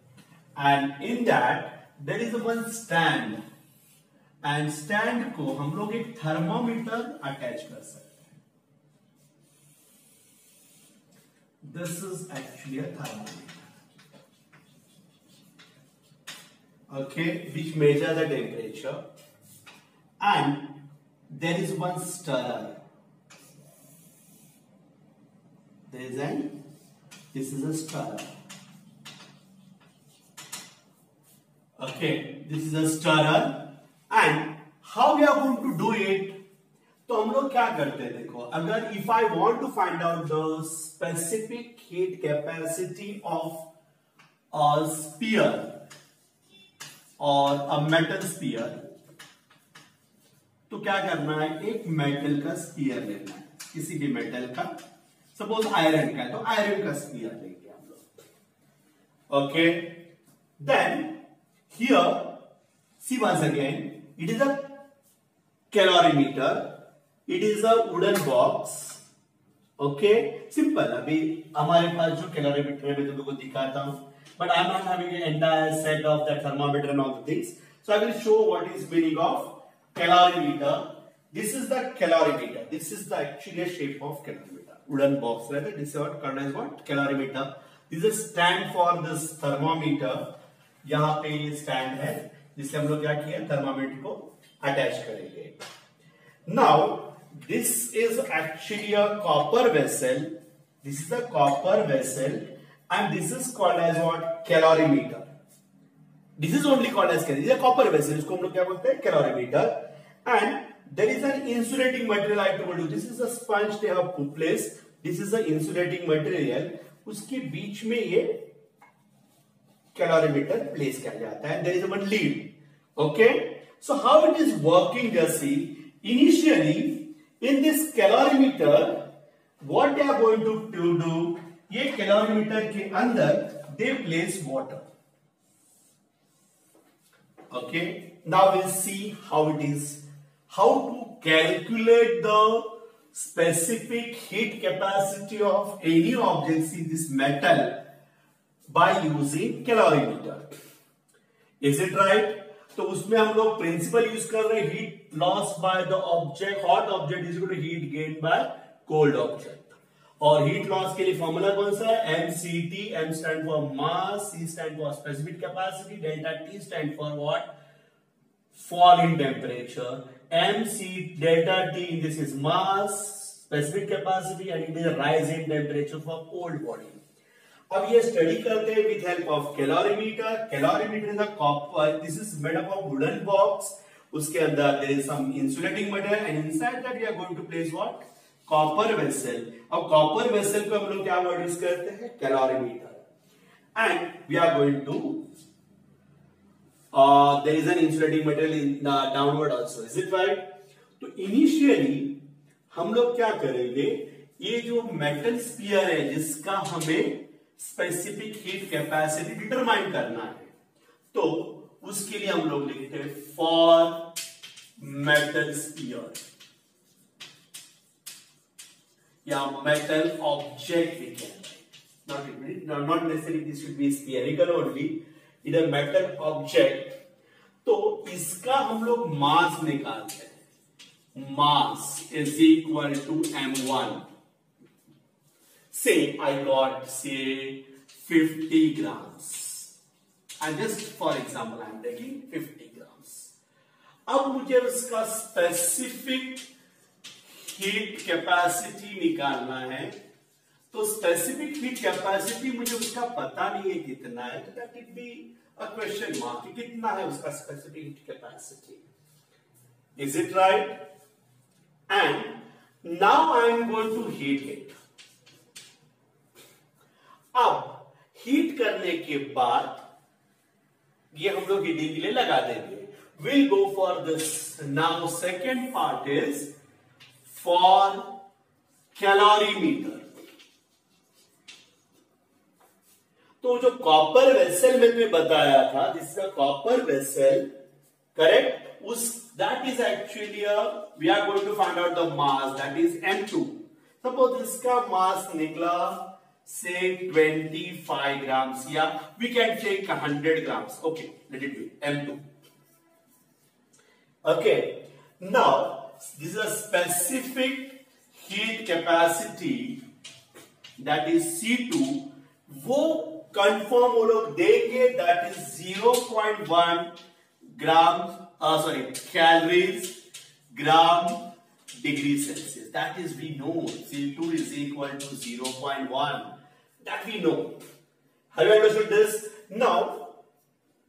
And in that there is one stand, and stand को हम लोग एक थर्मोमीटर अटैच कर सकते हैं. This is actually a thermometer. Okay, which measure the temperature, and there is one stirrer. This is a stirrer. Okay, this is a stirrer. And how we are going to do it? तो हम लोग क्या करते हैं, देखो, अगर if I want to find out the specific heat capacity of a sphere or a metal sphere, तो क्या करना है, एक मेटल का स्पीयर लेना है, किसी भी मेटल का, सपोज आयरन का है तो आयरन का स्पीयर लेंगे हम लोग. Okay, then here see once again, it is a calorimeter, it is a wooden box. Okay, simple. अभी हमारे पास जो कैलोरीमीटर है मैं तुम लोग को दिखाता हूं, but I am not having an entire set of that thermometer and all the things, so I will show what is meaning of calorimeter. This is the calorimeter. This is the actual shape of calorimeter. Wooden box, right? This is what called as what? Calorimeter. This is stand for this thermometer. यहाँ पे ये stand है, जिससे हम लोग क्या किया, thermometer को अटैच करेंगे. Now this is actually a copper vessel. This is a copper vessel, and this is called as what? Calorimeter. This is only called as calorimeter. This is a copper vessel. इसको हम लोग क्या बोलते हैं, calorimeter. And there is an insulating material I told you. This is a sponge they have placed. This is the insulating material. उसके बीच में ये calorimeter place किया जाता है. There is one lead. Okay. So how it is working? Just see. Initially, in this calorimeter, what they are going to do? ये calorimeter के अंदर they place water. Okay, now we'll see how it is, how to calculate the specific heat capacity of any objects in this metal by using calorimeter. Is it right? तो उसमें हम लोग principal use कर रहे हैं, heat loss by the object, hot object is equal to heat gain by cold object. और heat loss के लिए फॉर्मूला कौन सा है, MCT. M stand for mass, C stand for specific capacity, delta T stand for what, fall in temperature. MC delta T in this is mass, specific capacity, and it is a rise in temperature for cold body. अब ये study करते हैं with help of calorimeter. Calorimeter is a copper. This is made up of wooden box. उसके अंदर there is some insulating material, and inside that we are going to place what? Copper vessel. अब copper vessel को हम लोग क्या word use करते हैं, calorimeter. And we are going to there is an insulating material in the downward also. Is it right? तो initially हम लोग क्या करेंगे, ये जो मेटल स्पीयर है जिसका हमें स्पेसिफिक हीट कैपेसिटी डिटरमाइन करना है, तो उसके लिए हम लोग लिखते हैं फॉर मेटल स्पीयर या metal object we can write. Not necessarily this should be spherical only. It is a metal object. तो इसका हम लोग मास निकालते हैं. Mass is equal to m1. Say I got say 50 grams. And just for example I am taking 50 grams. अब मुझे उसका specific heat capacity निकालना है. तो स्पेसिफिक हीट कैपेसिटी मुझे उसका पता नहीं है कितना है, तो that it be a question mark कि कितना है उसका specific heat capacity. Is it right? And now I am going to heat it. अब हीट करने के बाद ये हम लोग हीटिंग के लिए लगा देंगे. Will go for this. Now second part is for calorimeter. तो जो कॉपर वेसल में तुम्हें बताया था, this is a copper vessel, correct, उस that is actually we are going to find out the mass, that is m2. Suppose इसका mass निकला say 25 grams या we can take 100 grams. Okay, let it be m2. Okay, now this is a specific heat capacity that is C2. वो confirm वो लोग देंगे, that is 0.1 gram calories gram degree Celsius. That is we know C2 is equal to 0.1. That we know. Have you understood this? Now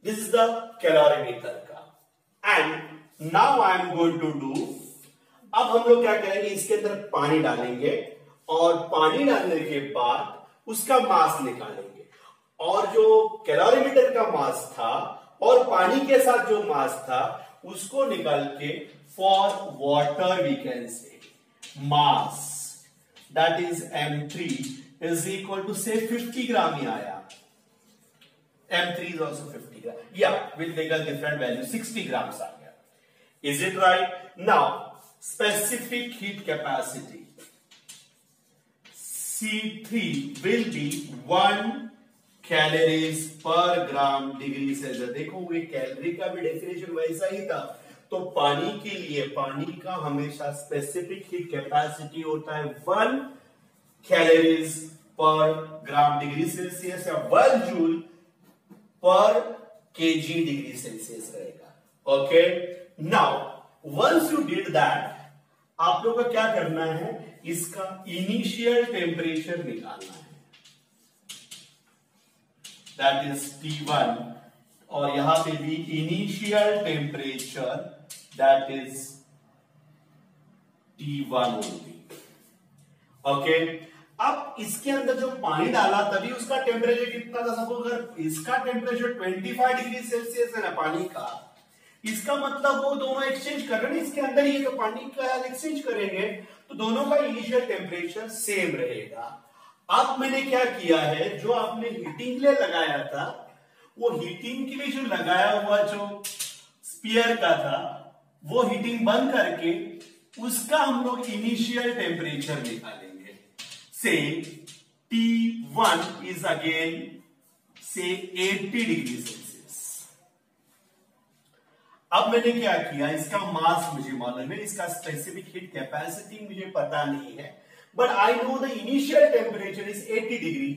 this is the calorimeter का। And now I am going to do, अब हम लोग क्या करेंगे, इसके अंदर पानी डालेंगे और पानी डालने के बाद उसका मास निकालेंगे, और जो कैलोरीमीटर का मास था और पानी के साथ जो मास था उसको निकाल के for water we can say mass that is M3 is equal to say 50 ग्राम ही आया। M3 is also 50 gram. Yeah, we'll take a different value. 60 grams आ गया. Is it right? Now, specific heat capacity C3 will be 1 calories per gram degree Celsius. देखो ये calorie का भी definition वैसा ही था। तो पानी के लिए पानी का हमेशा स्पेसिफिक हीट कैपेसिटी होता है 1 कैलोरीज पर ग्राम डिग्री सेल्सियस या 1 जूल पर kg डिग्री सेल्सियस रहेगा। Okay, now once you did that, आप लोग को क्या करना है, इसका इनिशियल टेम्परेचर निकालना है, दैट इज T1, और यहां पे भी initial temperature that is T1 only. Okay, अब इसके अंदर जो पानी डाला तभी उसका टेम्परेचर कितना था, सबको अगर इसका टेम्परेचर 25 डिग्री सेल्सियस है ना पानी का, इसका मतलब वो दोनों एक्सचेंज कर रहे हैं इसके अंदर, ये तो पानी का एक्सचेंज करेंगे तो दोनों का इनिशियल टेम्परेचर सेम रहेगा। अब मैंने क्या किया है, जो आपने हीटिंग के लिए लगाया था वो हीटिंग के लिए जो लगाया हुआ जो स्पीयर का था वो हीटिंग बंद करके उसका हम लोग इनिशियल टेम्परेचर निकालेंगे। Say T1 is again say 80 degree Celsius. अब मैंने क्या किया, इसका मास मुझे मालूम है, इसका स्पेसिफिक हीट कैपेसिटी मुझे पता नहीं है, but I know the initial temperature is 80 degree.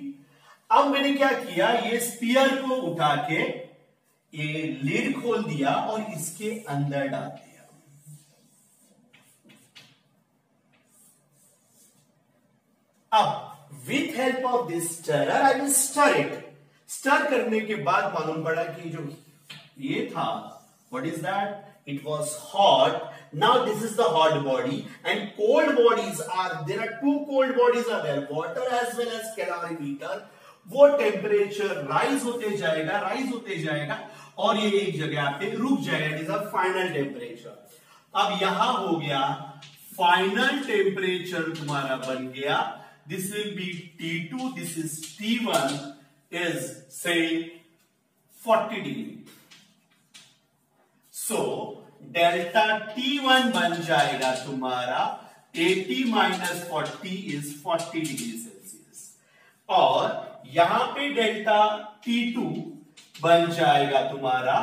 अब मैंने क्या किया, ये स्पीयर को उठा के ये लिड खोल दिया और इसके अंदर डाल दिया। अब with help of this stirrer I will stir it. Stir करने के बाद मालूम पड़ा कि जो ये था, what is that, it was hot. Now this is the hot body and cold bodies are there, are two cold bodies are there, water as well as calorimeter. वो टेम्परेचर राइज होते जाएगा और ये एक जगह पे रुक जाएगा, it is a final temperature. अब यहां हो गया फाइनल टेम्परेचर तुम्हारा बन गया, this will be T2, this is T1 is say 40 degree. So delta T1 बन जाएगा तुम्हारा 80 minus 40 is 40 डिग्री सेल्सियस, और यहां पे डेल्टा T2 बन जाएगा तुम्हारा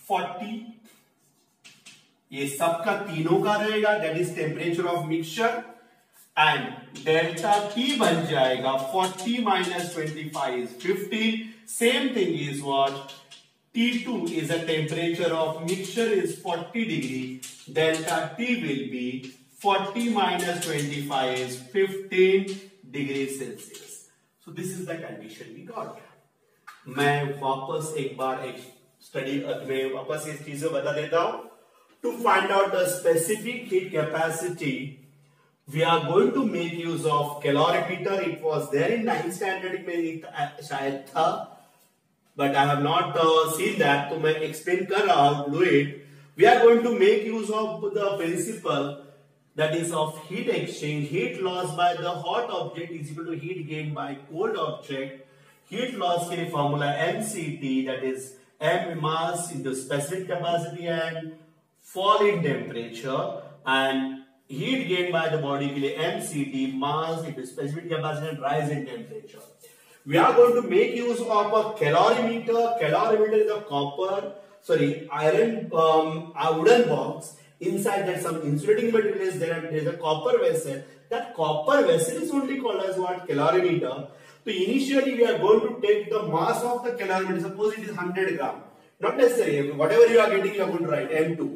40, ये सबका तीनों का रहेगा, that is temperature of mixture, and delta T बन जाएगा 40 minus 25 is 50. Same thing is what T2 is a temperature of mixture is 40 degree. Delta T will be 40 minus 25 is 15 degree Celsius. So this is the condition we got. मैं वापस एक बार एक study में वापस इस चीज को बता देता हूं। To find out the specific heat capacity, we are going to make use of calorimeter. It was there in 9th standard में शायद था, but I have not seen that, तो मैं explain कर रहा हूँ, do it. We are going to make use of the principle that is of heat exchange. Heat loss by the hot object is equal to heat gained by cold object. Heat loss के लिए formula MCT, that is M mass into specific capacity and fall in temperature, and heat gained by the body के लिए MCT, mass into specific capacity and rise in temperature. We are going to make use of a calorimeter. Calorimeter is a iron wooden box. Inside that some insulating material is there, and there is a copper vessel. That copper vessel is only called as what? Calorimeter. So initially we are going to take the mass of the calorimeter. Suppose it is 100 gram. Not necessarily. Whatever you are getting, you are going to write M2.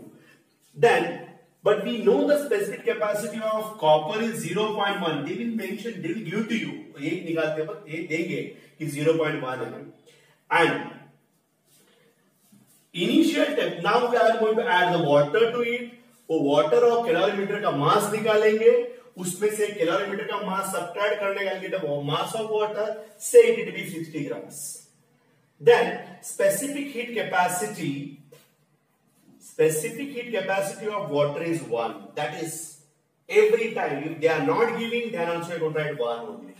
Then, but we know the specific capacity of copper is 0.1. They will mention, they will give to you. एक निकालते वक्त ये देंगे कि 0.1 है, and initial temp, now we are going to add the water to it. वो water और calorimeter का मास निकालेंगे, उसमें से कैलोरीमीटर का मास सब्ट्रैक्ट करने का get the mass of water, say it be 60 grams। Then specific heat capacity of water is 1, that is every time if they are not giving then also you can write 1 only।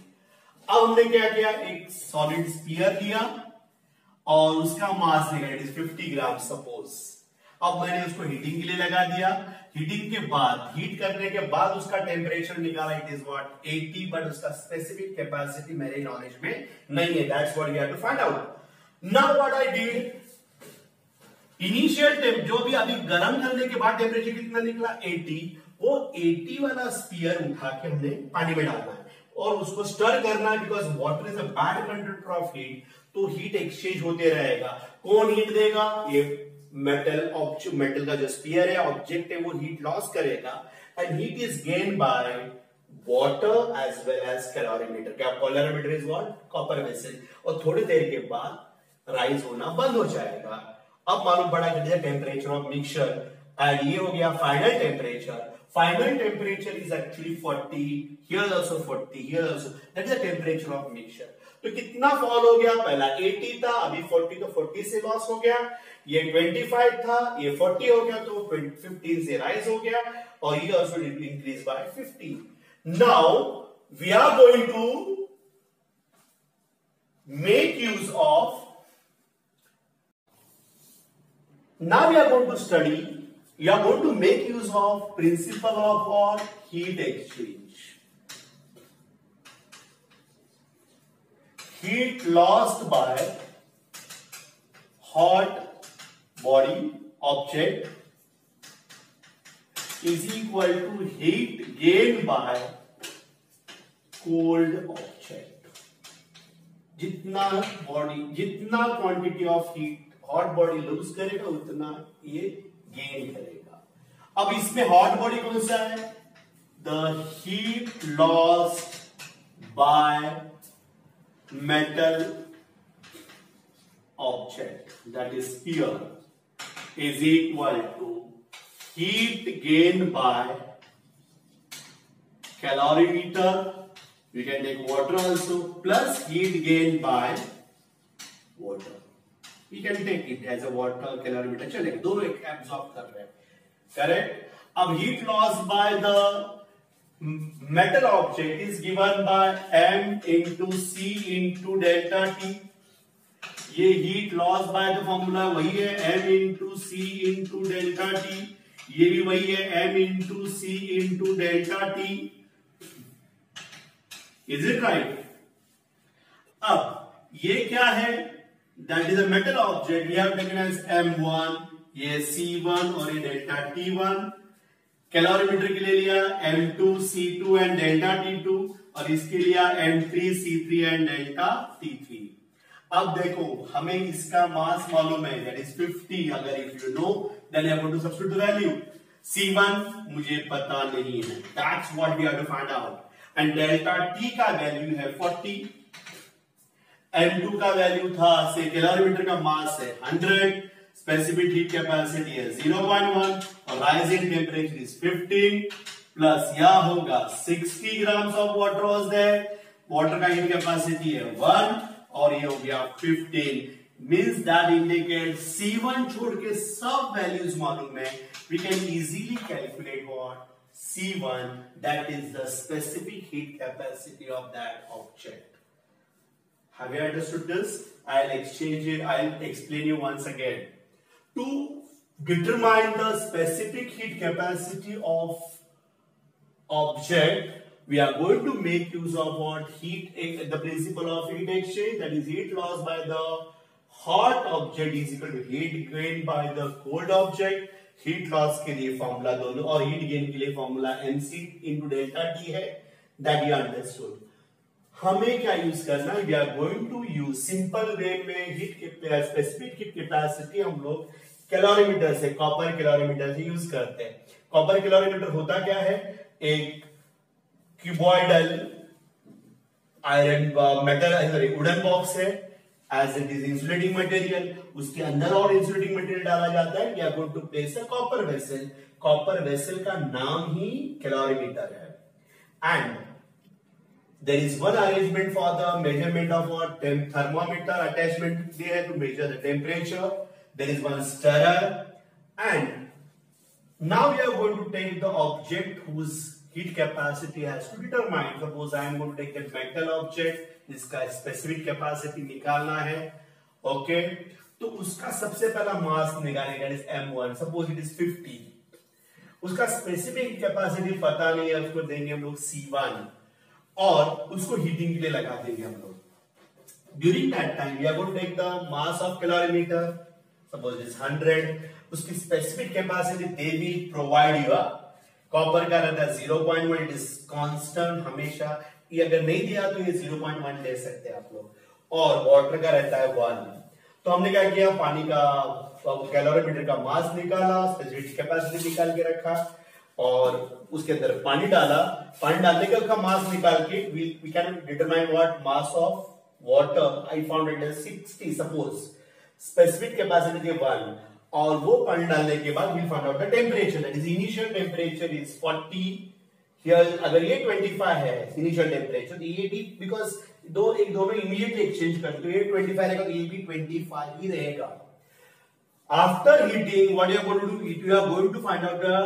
अब हमने क्या किया, एक solid sphere लिया और उसका मास निकाला, it is 50 gram suppose. अब मैंने उसको हीटिंग के लिए लगा दिया, हीटिंग के बाद, हीट करने के बाद उसका टेम्परेचर निकाला, इट इज व्हाट 80, बट उसका स्पेसिफिक कैपेसिटी मेरे नॉलेज में नहीं है, that's what we have to find out. Now what I did, initial temp जो भी अभी गर्म करने के बाद टेम्परेचर कितना निकला 80, वो 80 वाला स्फीयर उठा के हमने पानी में डालना है और उसको स्टर करना है, because water is a bad conductor of heat, तो हीट एक्सचेंज होते रहेगा। कौन हीट देगा, ये मेटल का जो स्फीयर है, ऑब्जेक्ट है, वो हीट लॉस करेगा and heat is gain by water as well as calorimeter. क्या calorimeter is what, copper vessel, और थोड़ी देर के बाद राइज होना बंद हो जाएगा। अब मालूम पड़ा कि टेम्परेचर ऑफ मिक्सचर एंड ये हो गया final temperature. Final temperature is actually 40, here also 40, here also, that is the temperature of mixture। तो कितना फॉल हो गया, पहला 80 था, अभी 40, तो 40 से लॉस हो गया, ये 25 था, ये 40 हो गया, तो 15 से राइज हो गया, और ये also increase by 50। Now we are going to make use of, now we are going to study, we are going to make use of principle of what, heat exchange। Heat lost by hot body object is equal to heat gained by cold object। जितना quantity of heat hot body lose करेगा उतना ये gain करेगा। अब इसमें hot body कौन सा है, the heat lost by metal object that is sphere is equal to heat gain by calorimeter, we can take water also, plus heat gain by water, we can take it as a water calorimeter, चलेगा, दोनों एक absorb कर रहे हैं, correct. अब heat loss by the metal object is given by m into C into delta T. ये heat loss by the formula वही है, m into C into delta T, ये भी वही है, m into C into delta T. Is it right? अब ये क्या है, that is a metal object, we have taken as m1, ये c1 और ये डेल्टा t1। कैलोरीमीटर के लिए लिया m2 c2 and delta t2, और इसके लिया m3 c3 and delta t3। अब देखो हमें इसका मास मालूम है, that is 50, अगर if you know then you have to substitute the value। c1 मुझे पता नहीं है, that's what we have to find out, and delta t का वैल्यू है 40, M2 का वैल्यू था, से कैलोरीमीटर का मास है 100, स्पेसिफिक हीट कैपेसिटी है 0.1 और राइजिंग टेम्परेचर इज 15, प्लस यह होगा 60 grams of water was there, water का हीट कैपेसिटी है 1 और ये हो गया 15, मींस दैट इंडिकेट C1 छोड़ के सब वैल्यूज मालूम है, we can easily calculate what C1, that is the specific heat capacity of that object. Have you understood this? I'll exchange it. I'll explain you once again. To determine the specific heat capacity of object, we are going to make use of what, heat, the principle of heat exchange, that is heat lost by the hot object is equal to heat gained by the cold object। heat loss के लिए formula दोनों और heat gain के लिए formula mc into delta t है, that you understood। हमें क्या use करना है, we are going to use simple way में हीट स्पेसिफिक हीट कैपेसिटी हम लोग कैलोरीमीटर से, कॉपर कैलोरीमीटर से यूज करते हैं। कॉपर कैलोरीमीटर होता क्या है, एक cuboidal iron metal wooden box है, as it is insulating material, उसके अंदर और insulating material डाला जाता है. We are going to place a copper vessel. Copper vessel का नाम ही calorimeter है. And there is one arrangement for the measurement of our thermometer attachment there to measure the temperature. There is one stirrer, and now we are going to take the object whose heat capacity has to determine. Suppose I am going to take a metal object, जिसका specific capacity निकालना है, okay? तो उसका सबसे पहला मास निकालेगा, that is M1. Suppose it is 50. उसका specific capacity पता नहीं है, उसको देंगे हम लोग C1 और उसको हीटिंग के लिए लगा देंगे हम लोग. During that time, we are going to take the mass of calorimeter. Suppose it is 100. उसकी specific capacity they will provide you. Copper का रहता है 0.1, इट इज कांस्टेंट हमेशा. ये अगर नहीं दिया तो ये 0.1 ले सकते हैं आप लोग. और वाटर का रहता है 1. तो हमने क्या किया, पानी का कैलोरीमीटर का मास निकाला, स्पेसिफिक कैपेसिटी निकाल के रखा और उसके अंदर पानी डाला. पानी डालने के उसका मास निकाल के we can determine what mass of water. I found it as 60. Suppose specific capacity थी 1 और वो पानी डालने के बाद we'll find out the temperature. That is initial temperature is 40. Here अगर ये 25 है initial temperature, तो ये भी because दो में immediately exchange करते तो ये 25 रहेगा, तो ये भी 25 ही रहेगा. After heating, what you are going to do? You are going to find out the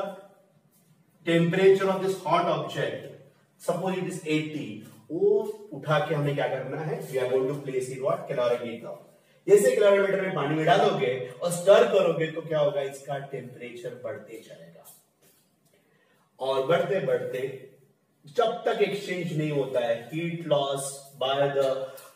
temperature of this hot object. Suppose it is 80. वो उठा के हमें क्या करना है? We are going to place it what? Calorimeter. जैसे calorimeter में पानी में डालोगे और स्टर करोगे तो क्या होगा, इसका टेम्परेचर बढ़ते जाएगा और बढ़ते बढ़ते जब तक एक्सचेंज नहीं होता है, heat loss by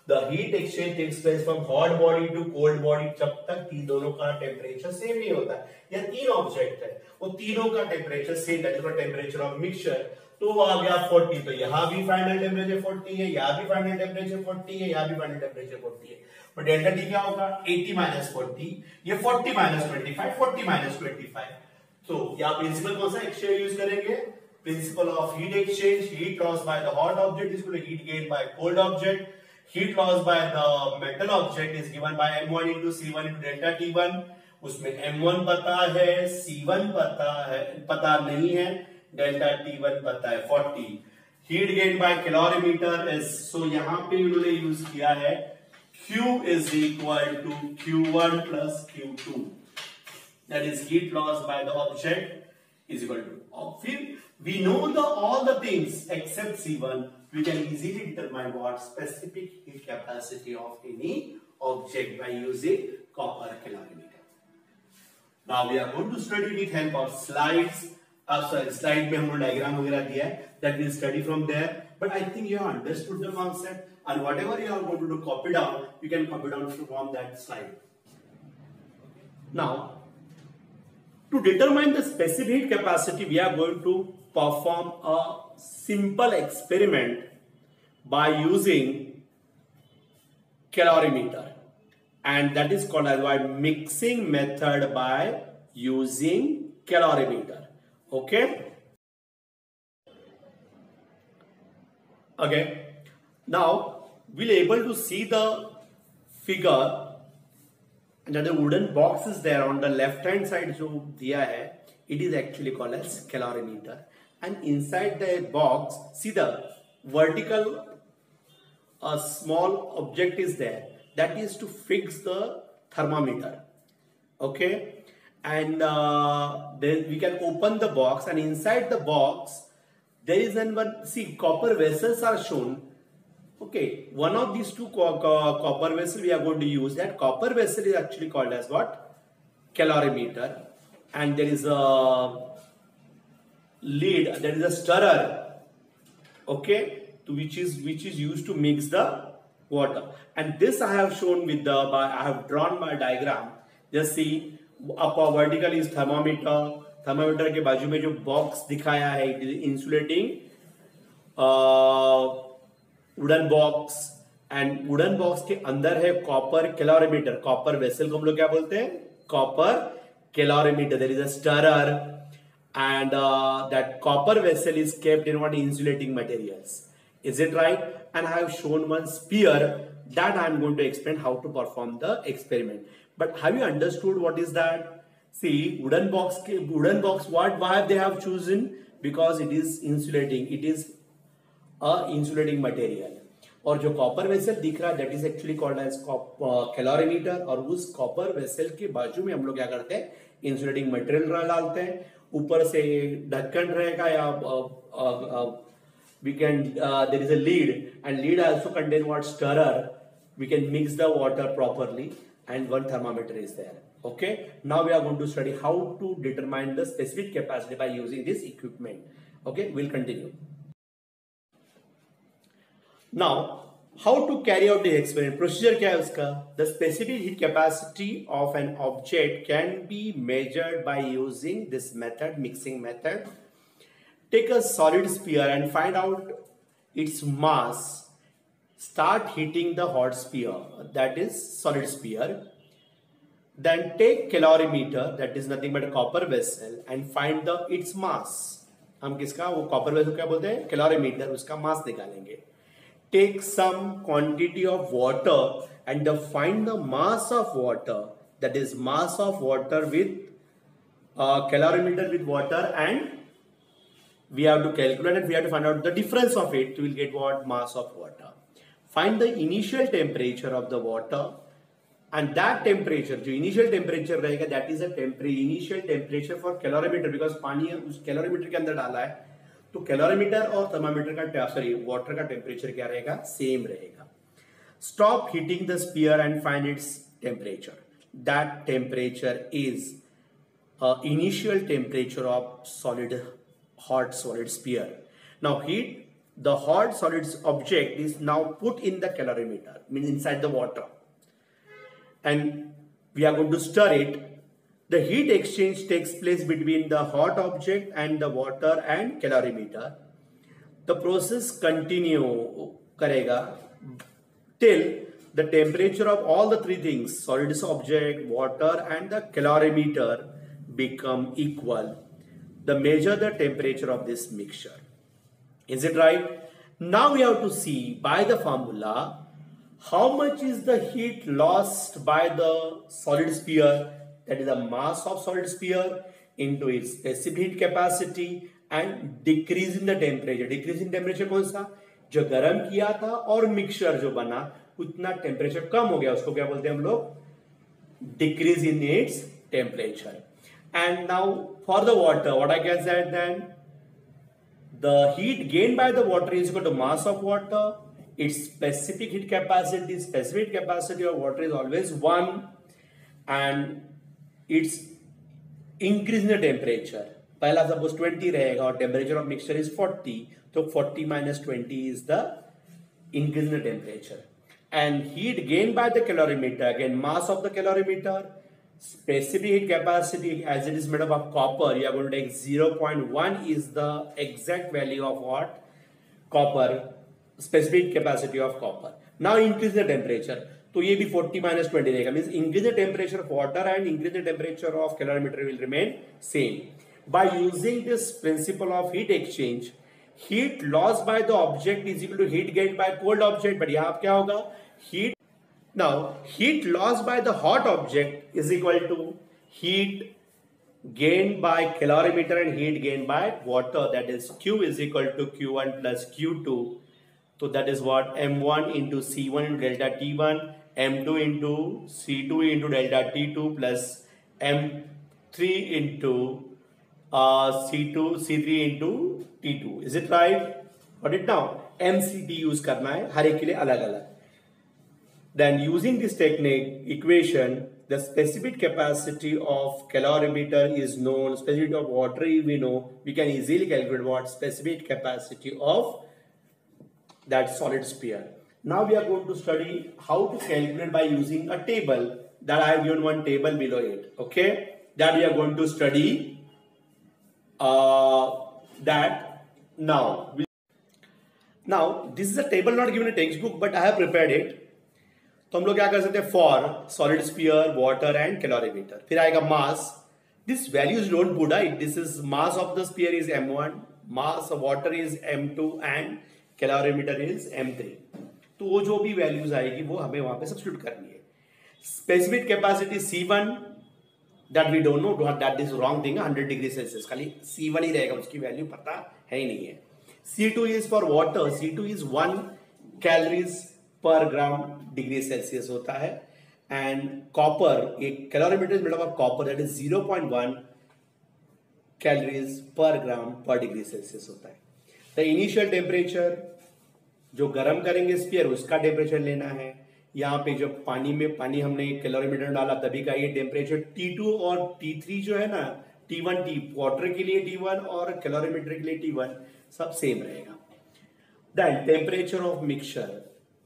the heat exchange takes place from hot body to cold body, जब तक इन दोनों का टेम्परेचर सेम नहीं होता है. यह 3 ऑब्जेक्ट है, वो तीनों का टेम्परेचर सेम है. टेम्परेचर ऑफ मिक्सचर तो वो आ गया 40. तो यहाँ भी फाइनल टेम्परेचर 40 है, यहाँ भी फाइनल टेम्परेचर 40 है, यहाँ भी फाइनल टेम्परेचर 40 है. बट डेल्टा टी क्या होगा, 80 माइनस 40, ये 40 माइनस 25, 40 माइनस 25. तो यहाँ प्रिंसिपल कौन सा एक्सचेंज यूज करेंगे? Principle of heat exchange. Heat loss by the hot object is equal to heat gain by cold object. Heat loss by the metal object is given by M1 into C1 into delta T1. उसमें M1 पता है, C1 पता नहीं है, delta T1 पता है 40. Heat gain by calorimeter is, so यहाँ पे उन्होंने यूज किया है Q is equal to Q1 plus Q2. That is heat loss by the object is equal to. और फिर we know all the things except C1. We can easily determine what specific heat capacity of any object by using copper calorimeter. Now we are going to study with help of slides. Slide में हमने diagram वगैरह दिया है. That we'll study from there. But I think you have understood the concept. And whatever you are going to do, copy down, you can copy down from that slide. Now, to determine the specific heat capacity, we are going to perform a simple experiment by using calorimeter, and that is called as mixing method by using calorimeter. Okay. Okay. Now we'll able to see the figure that the wooden box is there on the left hand side. जो दिया है, it is actually called as calorimeter, and inside the box, see the vertical a small object is there, that is to fix the thermometer. Okay, and then we can open the box, and inside the box there is one, see, copper vessels are shown. Okay, one of these two copper vessels we are going to use. That copper vessel is actually called as what? Calorimeter. And there is a lid, there is a stirrer, okay, which is used to mix the water. And this I have shown with the, I have drawn my diagram. Just see, upper vertical is thermometer. Thermometer के बाजू में जो box दिखाया है, it is insulating wooden box, and wooden box के अंदर है copper calorimeter. Copper vessel को हम लोग क्या बोलते हैं? Copper calorimeter. There is a stirrer, and that copper vessel is kept in what? Insulating materials. Is it right? And I have shown one sphere that I am going to explain how to perform the experiment. But have you understood what is that? See, wooden box, why they have chosen? Because it is insulating. It is a insulating material. और जो copper vessel दिख रहा है that is actually called as calorimeter, और उस copper vessel के बाजू में हम लोग क्या करते हैं, इंसुलेटिंग मटेरियल डालते हैं, ऊपर से ढक्कन रहेगा या we can there is a lead, and lead also contain what, stirrer. We can mix the water properly, and one thermometer is there. Okay, now we are going to study how to determine the specific capacity by using this equipment. Okay, we'll continue. Now, how to carry out the experiment? Procedure क्या है उसका? The specific heat capacity of an object can be measured by using this method, mixing method. Take a solid sphere and find out its mass. Start heating the hot sphere, that is solid sphere. Then take calorimeter, that is nothing but a copper vessel, and find its mass. हम किसका, वो copper vessel क्या बोलते हैं, calorimeter, उसका mass निकालेंगे. Take some quantity of water and find the mass of water, that is mass of water with calorimeter with water, and we have to calculate and we have to find out the difference of it. We will get what, mass of water. Find the initial temperature of the water, and that temperature, जो initial temperature रहेगा, that is a initial temperature for calorimeter, because पानी उस calorimeter के अंदर डाला है, तो calorimeter और थर्मामीटर का वाटर का टेम्परेचर क्या रहेगा, सेम रहेगा. Stop heating the sphere and find its temperature. That temperature is initial temperature of solid hot solid sphere. Now heat the hot solid object is now put in the calorimeter, means inside the water, and we are going to stir it. The heat exchange takes place between the hot object and the water and calorimeter. The process continue करेगा till the temperature of all the three things, solid object, water and the calorimeter, become equal. The measure the temperature of this mixture. Is it right? Now we have to see by the formula how much is the heat lost by the solid sphere, that is the mass of solid sphere into its specific heat capacity, and decrease in the temperature. Decrease in temperature कौन सा, जो गर्म किया था और mixture जो बना उतना टेम्परेचर कम हो गया, उसको क्या बोलते हैं हम लोग, decrease in its temperature. And now for the water, what I can say then, the heat gained by the water is equal to mass of water. Its specific heat capacity of water is always 1, and its increase in the temperature, पहला suppose 20 रहेगा और temperature of mixture is 40, तो 40 minus 20 is the increase in the temperature. And heat gained by the calorimeter, again mass of the calorimeter, specific heat capacity, as it is made up of copper, you are going to take 0.1 is the exact value of what, copper, specific capacity of copper. Now increase the temperature, तो ये भी 40 minus 20 रहेगा, means increase the temperature of water and increase the temperature of calorimeter will remain same. By using this principle of heat exchange, heat lost by the object is equal to heat gained by cold object. but यहाँ क्या होगा, heat, now heat lost by the hot object is equal to heat gained by calorimeter and heat gained by water, that is Q is equal to Q1 plus Q2. So that is what, M1 into C1 into delta T1, M2 into C2 into delta T2 plus M3 into C3 into T2. Is it right? Got it now? MCT use करना है हर एक के लिए अलग अलग. Then using this technique equation, the specific capacity of calorimeter is known, specific of water we know, we can easily calculate what, specific capacity of that solid sphere. Now we are going to study how to calculate by using a table, that I have given one table below it. Okay, that we are going to study that now. Now this is a table not given in a textbook, but I have prepared it. तो हम लोग क्या कर सकते हैं, for solid sphere, water and calorimeter, फिर आएगा mass. This values don't put it, this is mass of the sphere is m1, mass of water is m2 and calorimeter is m3. तो वो जो भी वैल्यूज आएगी वो हमें वहां पे सब्स्टिट्यूट करनी है. Specific capacity C1 that we don't know, that is wrong thing. 100 degree Celsius खाली C1 ही रहेगा, उसकी वैल्यू पता है ही नहीं है. C2 is for water. C2 is 1 calories पर ग्राम डिग्री सेल्सियस होता है. एंड कॉपर, एक calorimeter is made of copper, that is 0.1 calories पर ग्राम पर डिग्री सेल्सियस होता है. द इनिशियल टेम्परेचर, जो गर्म करेंगे स्फीयर, उसका टेम्परेचर लेना है. यहाँ पे जो पानी में पानी हमने कैलोरीमीटर डाला तभी का ये टेम्परेचर. T2 और T3 जो है ना, T1 वाटर के लिए T1 और कैलोरीमीटर के लिए T1 सब सेम रहेगा. देन टेम्परेचर ऑफ मिक्सचर,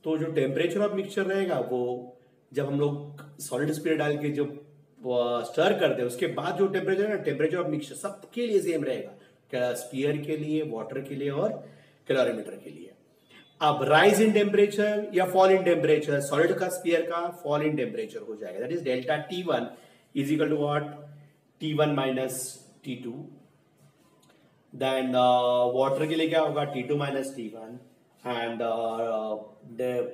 तो जो टेम्परेचर ऑफ मिक्सचर रहेगा वो जब हम लोग सॉलिड स्फीयर डाल के जो स्टर करते हैं उसके बाद जो टेम्परेचर है ना, टेम्परेचर ऑफ मिक्सचर सबके लिए सेम रहेगा, स्फीयर के लिए, वाटर के लिए और कैलोरीमीटर के लिए. अब राइज इन टेम्परेचर या फॉल इन टेम्परेचर, सॉलिड का स्फीयर का फॉल इन टेम्परेचर हो जाएगा. That is delta T1 is equal to what, T1 minus T2. Then water के लिए क्या होगा, T2 minus T1. And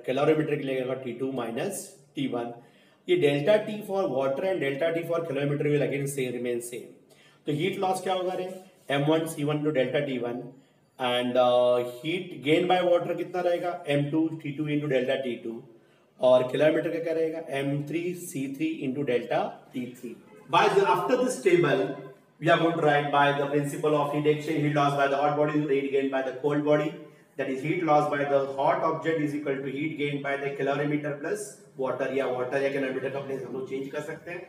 calorimeter के लिए होगा T2 माइनस T1. ये delta T for water and delta T for calorimeter will again same remain same. तो heat loss क्या होगा रे, M1 C1 to delta T1. And heat gain by water कितना रहेगा, M2 T2 into delta T2. और kilometre का क्या रहेगा, M3 C3 into delta T3. By after this table, we are going to write by the principle of heat exchange, heat loss by the hot body, heat gain by the cold body. That is heat loss by the hot object is equal to heat gain by the calorimeter plus water, या water या calorimeter का place हम लोग change कर सकते हैं.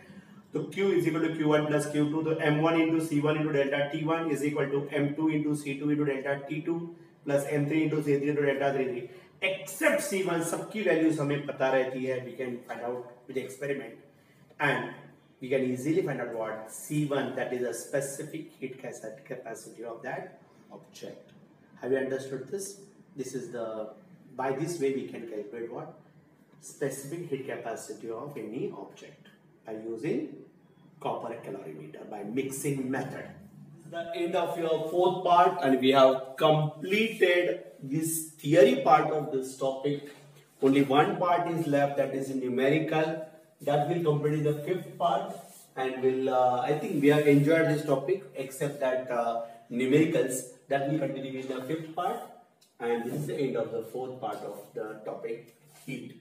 तो Q is equal to Q1 plus Q2. तो M1 into C1 into delta T1 is equal to M2 into C2 into delta T2 plus M3 into C3 into delta T3. Except C1 सबकी values हमें पता रहती है. We can find out with experiment and we can easily find out what C1, that is a specific heat capacity of that object. Have you understood this? This is the, by this way we can calculate what specific heat capacity of any object by using copper calorimeter by mixing method. The end of your fourth part, and we have completed this theory part of this topic. Only one part is left, that is numerical. That will complete in the fifth part, and will I think we have enjoyed this topic except that numericals, that will continue in the fifth part, and this is the end of the fourth part of the topic, heat.